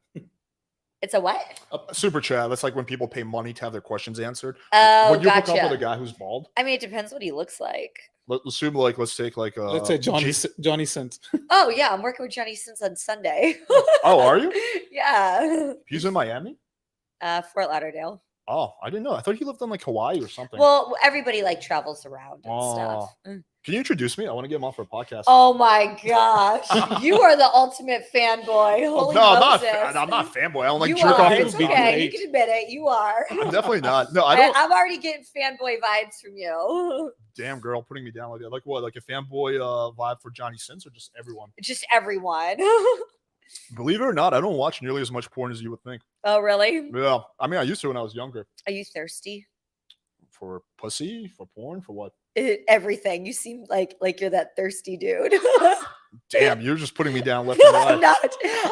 It's a what? A super chat. That's like when people pay money to have their questions answered. Oh, Would you gotcha. hook up with a guy who's bald? I mean, it depends what he looks like. Let's take Let's say Johnny Sins. Oh yeah, I'm working with Johnny Sins on Sunday. Oh, are you? Yeah. He's in Miami? Fort Lauderdale. Oh, I didn't know. I thought he lived in like Hawaii or something. Well, everybody like travels around and stuff. Can you introduce me? I want to get him on for a podcast. Oh my gosh. You are the ultimate fanboy. Holy no, Moses. I'm not a fanboy. I don't like you jerk are. off. It's okay. You can admit it. You are. I'm definitely not. No, I don't. I'm already getting fanboy vibes from you. Damn, girl, putting me down like that. Like what? Like a fanboy vibe for Johnny Sins or just everyone? Just everyone. Believe it or not, I don't watch nearly as much porn as you would think. Oh, really? Yeah. I mean, I used to when I was younger. Are you thirsty? For pussy? For porn? For what? Everything. You seem like you're that thirsty dude. Damn, you're just putting me down left and right. I'm not.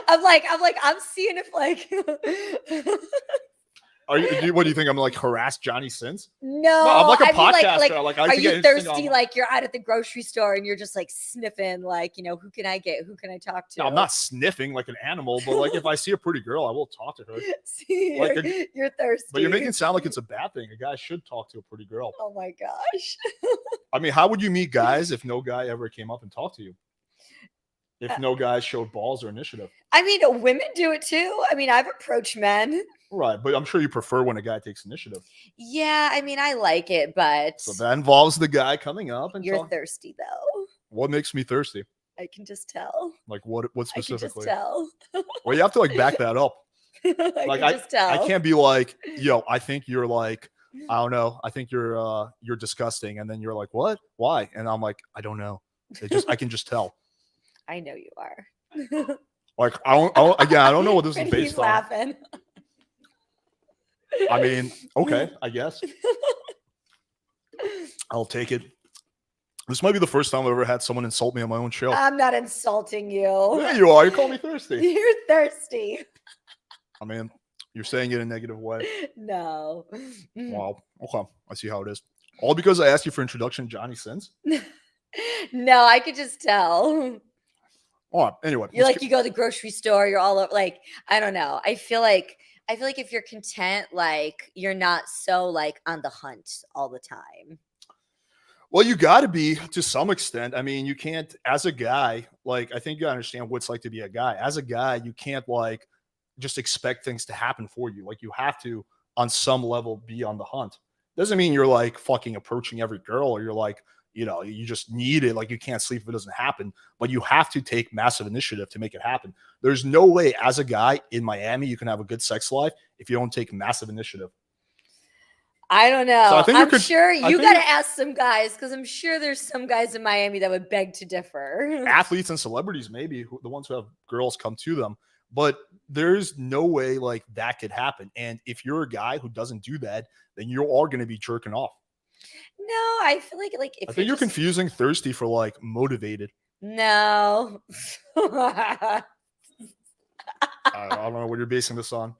I'm like, I'm seeing if like What do you think? I'm like harass Johnny Sins? No, I'm like a I mean, podcaster. like, I are like to get you interesting thirsty? on- Like you're out at the grocery store and you're just like sniffing, like, you know, who can I get? Who can I talk to? No, I'm not sniffing like an animal, but like if I see a pretty girl, I will talk to her. See, Like you're thirsty. But you're making it sound like it's a bad thing. A guy should talk to a pretty girl. Oh my gosh. I mean, how would you meet guys if no guy ever came up and talked to you? If no guys showed balls or initiative? I mean, women do it too. I mean, I've approached men. Right, but I'm sure you prefer when a guy takes initiative. Yeah, I mean, I like it, but So that involves the guy coming up and you're talk. thirsty though. What makes me thirsty? I can just tell. Like what I can just specifically? tell. Well, you have to like back that up. I Like can just tell. I can't be like, yo, I think you're like, I don't know. I think you're disgusting. And then you're like, what? Why? And I'm like, I don't know. I can just tell. I know you are. Like I don't know what this is And based he's on. laughing. I mean, okay, I guess. I'll take it. This might be the first time I've ever had someone insult me on my own show. I'm not insulting you. There you are. You call me thirsty. You're thirsty. I mean, you're saying it in a negative way. No. Wow. Okay. I see how it is. All because I asked you for introduction, Johnny Sins. No, I could just tell. All right. Anyway. You're let's like, you go to the grocery store, you're all over, like, I don't know. I feel like if you're content, like you're not so like on the hunt all the time. Well, you got to be to some extent. I mean, you can't, as a guy, like, I think you understand what it's like to be a guy. As a guy, you can't, like, just expect things to happen for you. Like, you have to, on some level, be on the hunt. Doesn't mean you're, like, fucking approaching every girl or you're, like, you know, you just need it. Like, you can't sleep if it doesn't happen. But you have to take massive initiative to make it happen. There's no way, as a guy in Miami, you can have a good sex life if you don't take massive initiative. I don't know. So I think I'm sure you got to ask some guys because I'm sure there's some guys in Miami that would beg to differ. Athletes and celebrities, maybe the ones who have girls come to them, but there's no way like that could happen. And if you're a guy who doesn't do that, then you are going to be jerking off. No, I feel like if I think you're confusing thirsty for like motivated. No. I don't know what you're basing this on.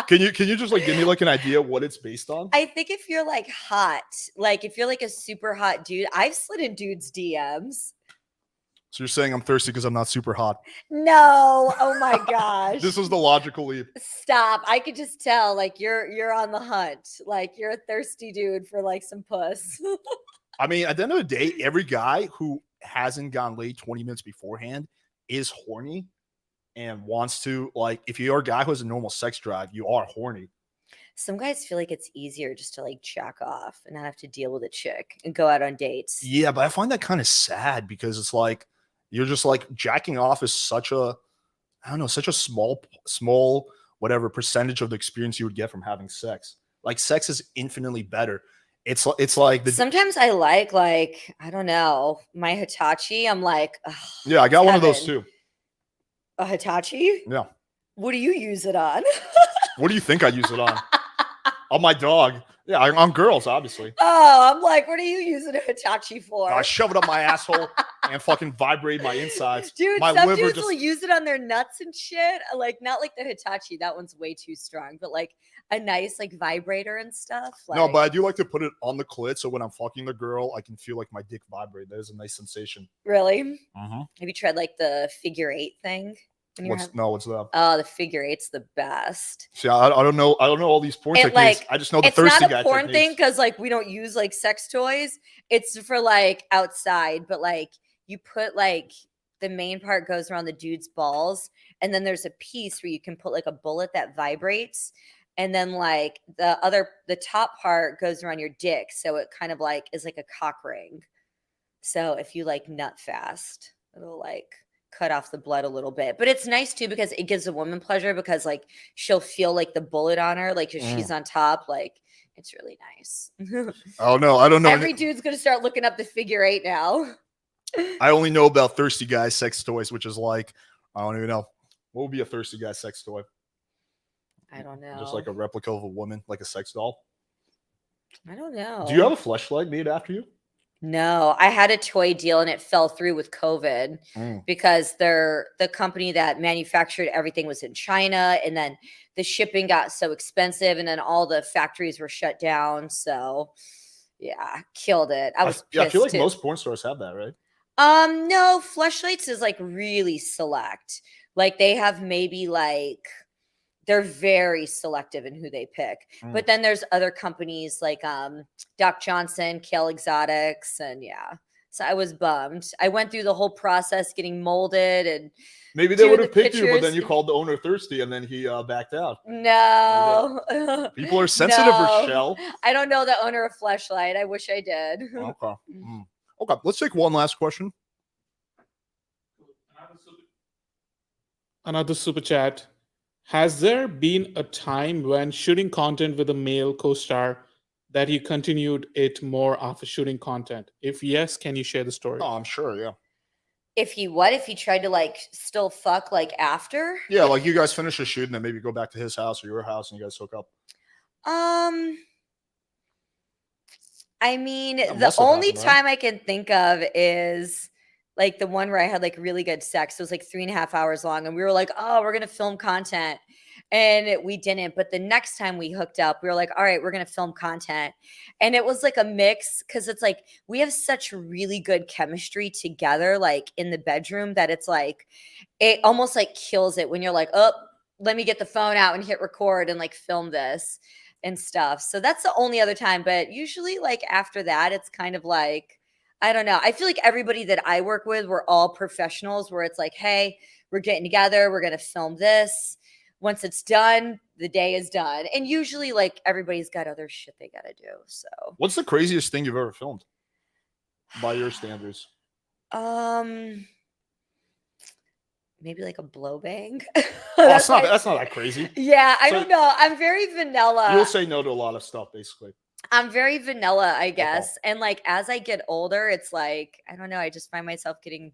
Can you just like give me like an idea what it's based on? I think if you're like hot, like if you're like a super hot dude, I've slid in dudes' DMs. So you're saying I'm thirsty because I'm not super hot. No, oh my gosh. This is the logical leap. Stop. I could just tell like you're on the hunt. Like you're a thirsty dude for like some puss. I mean, at the end of the day, every guy who hasn't gone laid 20 minutes beforehand is horny and wants to, like, if you're a guy who has a normal sex drive, you are horny. Some guys feel like it's easier just to like jack off and not have to deal with a chick and go out on dates. Yeah, but I find that kind of sad because it's like you're just like jacking off is such a, I don't know, such a small whatever percentage of the experience you would get from having sex. Like sex is infinitely better. It's like Sometimes I like I don't know, my Hitachi. I'm like, yeah, I got one of those heaven. too. A Hitachi? Yeah. What do you use it on? What do you think I use it on? On my dog. Yeah, on girls, obviously. Oh, I'm like, what are you using a Hitachi for? I shove it up my asshole and fucking vibrate my insides. Dude, my some liver dudes just will use it on their nuts and shit. Like, not like the Hitachi. That one's way too strong. But like a nice like vibrator and stuff. Like, no, but I do like to put it on the clit so when I'm fucking the girl, I can feel like my dick vibrate. That is a nice sensation. really? Mm-hmm. Have you tried like the figure eight thing? What's that? Oh, the figure eight's the best. See, I don't know all these porn techniques. Like, I just know the it's thirsty not guy a porn techniques. thing because like we don't use like sex toys. It's for like outside, but like you put like the main part goes around the dude's balls, and then there's a piece where you can put like a bullet that vibrates, and then like the top part goes around your dick, so it kind of like is like a cock ring. So if you like nut fast, it'll like cut off the blood a little bit, but it's nice too because it gives a woman pleasure because like she'll feel like the bullet on her, like if she's on top, like it's really nice. Oh no, I don't know. Every dude's gonna start looking up the figure eight now. I only know about thirsty guy sex toys, which is like, I don't even know. What would be a thirsty guy sex toy? I don't know. Just like a replica of a woman, like a sex doll. I don't know. Do you have a fleshlight made after you? No, I had a toy deal and it fell through with COVID because the company that manufactured everything was in China, and then the shipping got so expensive, and then all the factories were shut down. So yeah, killed it. I was I feel pissed like too. most porn stars have that, right? No, Fleshlights is like really select. Like they have maybe like they're very selective in who they pick. But then there's other companies like Doc Johnson, Kale Exotics, and yeah. So I was bummed. I went through the whole process getting molded and Maybe they doing would the have picked you, but then pictures. you called the owner thirsty, and then he backed out. No. People are sensitive, No. Richelle. I don't know the owner of Fleshlight. I wish I did. Okay. Okay. Let's take one last question. Another super chat. Has there been a time when shooting content with a male co-star that you continued it more after shooting content? If yes, can you share the story? Oh, I'm sure. Yeah. If he tried to like still fuck like after? Yeah, like you guys finish a shoot and then maybe go back to his house or your house and you guys hook up. I mean, That the must have only happened, right? time I can think of is like the one where I had like really good sex. It was like 3.5 hours long, and we were like, oh, we're gonna film content. And we didn't. But the next time we hooked up, we were like, all right, we're gonna film content. And it was like a mix because it's like we have such really good chemistry together, like in the bedroom, that it's like it almost like kills it when you're like, oh, let me get the phone out and hit record and like film this and stuff. So that's the only other time. But usually, like after that, it's kind of like, I don't know. I feel like everybody that I work with, we're all professionals where it's like, hey, we're getting together. We're going to film this. Once it's done, the day is done. And usually like everybody's got other shit they got to do. So What's the craziest thing you've ever filmed by your standards? Maybe like a blow bang. That's not that crazy. Yeah, I So- don't know. I'm very vanilla. You'll say no to a lot of stuff, basically. I'm very vanilla, I guess. And like as I get older, it's like, I don't know, I just find myself getting,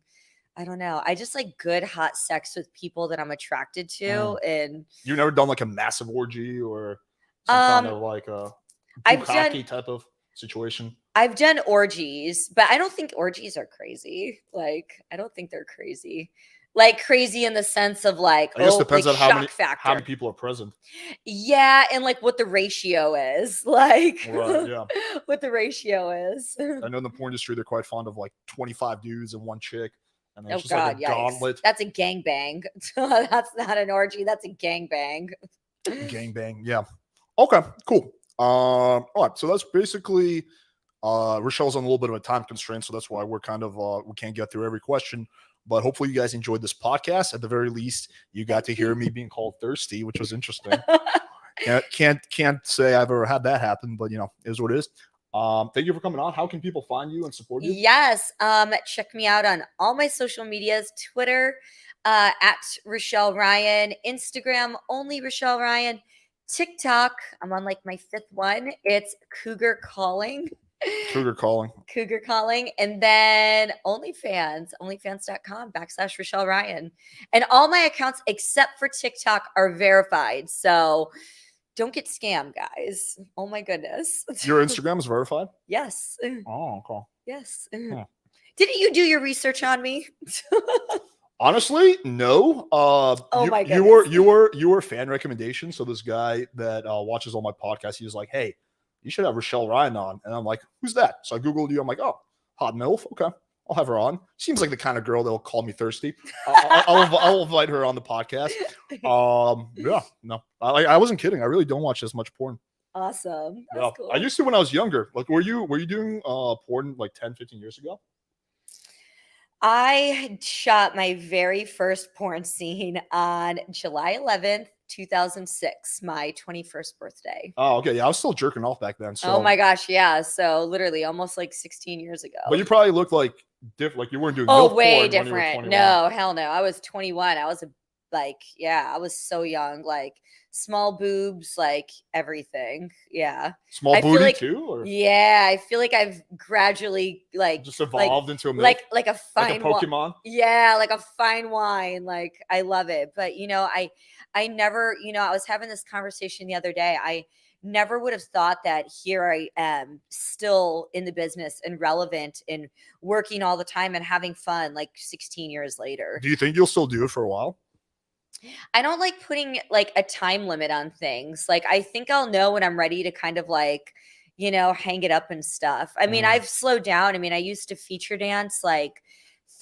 I don't know. I just like good hot sex with people that I'm attracted to. And You've never done like a massive orgy or some kind of like a I've bukkake type of situation? I've done orgies, but I don't think orgies are crazy. Like, I don't think they're crazy. Like crazy in the sense of like, I guess depends like on how shock many people are present. Yeah, and like what the ratio is, like Right, yeah. what the ratio is. I know in the porn industry they're quite fond of like 25 dudes and one chick, and then Oh it's just God, like a yikes. gauntlet. That's a gangbang. That's not an orgy. That's a gangbang. Gangbang. Yeah. Okay, cool. All right, so that's basically Richelle's on a little bit of a time constraint, so that's why we're kind of we can't get through every question. But hopefully you guys enjoyed this podcast. At the very least, you got to hear me being called thirsty, which was interesting. Can't say I've ever had that happen, but you know, it is what it is. Thank you for coming on. How can people find you and support you? Yes. Check me out on all my social medias, Twitter, at Richelle Ryan, Instagram, only Richelle Ryan, TikTok. I'm on like my 5th one. It's Cougar Calling. Cougar Calling. And then onlyfans.com/Richelle Ryan. And all my accounts except for TikTok are verified. So don't get scammed, guys. Oh my goodness. Your Instagram is verified? Yes. Oh, okay. Yes. Huh. Didn't you do your research on me? Honestly, no. My you were fan recommendation. So this guy that watches all my podcasts, he was like, "Hey, you should have Richelle Ryan on." And I'm like, "Who's that?" So I Googled you. I'm like, "Oh, hot MILF. Okay, I'll have her on. Seems like the kind of girl that'll call me thirsty. I'll invite her on the podcast." Yeah, no, I wasn't kidding. I really don't watch as much porn. Awesome. That's Yeah, cool. I used to when I was younger. Like, were you doing porn like 10, 15 years ago? I shot my very first porn scene on July 11th, 2006, my 21st birthday. Oh, okay. Yeah, I was still jerking off back then. So. Oh my gosh, yeah. So literally almost like 16 years ago. But you probably looked like different. Like you weren't doing. Oh, MILF way porn when you were different. 21. No, hell no. I was 21. I was I was so young. Like small boobs, like everything. Yeah. Small I feel booty like- too, or Yeah, I feel like I've gradually just evolved into a milk, like a like a fine Pokemon. yeah, like a fine wine. Like I love it. But I never, I was having this conversation the other day. I never would have thought that here I am still in the business and relevant and working all the time and having fun like 16 years later. Do you think you'll still do it for a while? I don't like putting like a time limit on things. Like I think I'll know when I'm ready to kind of like, hang it up and stuff. I mean, I've slowed down. I mean, I used to feature dance like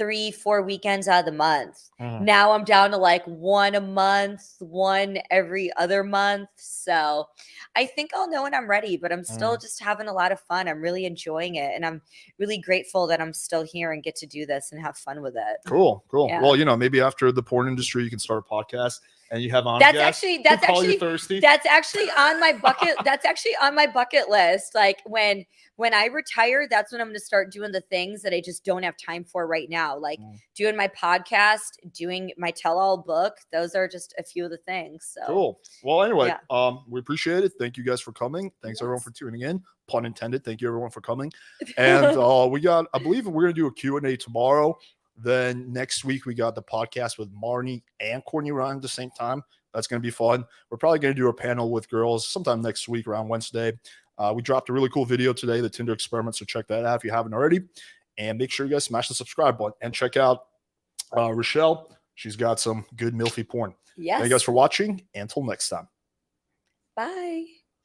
3-4 weekends out of the month. Now I'm down to like one a month, one every other month. So I think I'll know when I'm ready, but I'm still just having a lot of fun. I'm really enjoying it. And I'm really grateful that I'm still here and get to do this and have fun with it. Cool. Yeah. Well, maybe after the porn industry, you can start a podcast and you have on That's guests actually- who that's call you actually- thirsty. That's actually on my bucket. That's actually on my bucket list. Like when I retire, that's when I'm going to start doing the things that I just don't have time for right now. Like doing my podcast, doing my tell-all book. Those are just a few of the things. So Cool. Well, anyway, Yeah. we appreciate it. Thank you guys for coming. Thanks everyone for tuning in. Pun intended. Thank you everyone for coming. And I believe we're going to do a Q&A tomorrow. Then next week we got the podcast with Marnie and Courtney Ryan at the same time. That's going to be fun. We're probably going to do a panel with girls sometime next week around Wednesday. We dropped a really cool video today, the Tinder experiment. So check that out if you haven't already. And make sure you guys smash the subscribe button and check out Richelle. She's got some good milfy porn. yes. Thank you guys for watching. Until next time. Bye.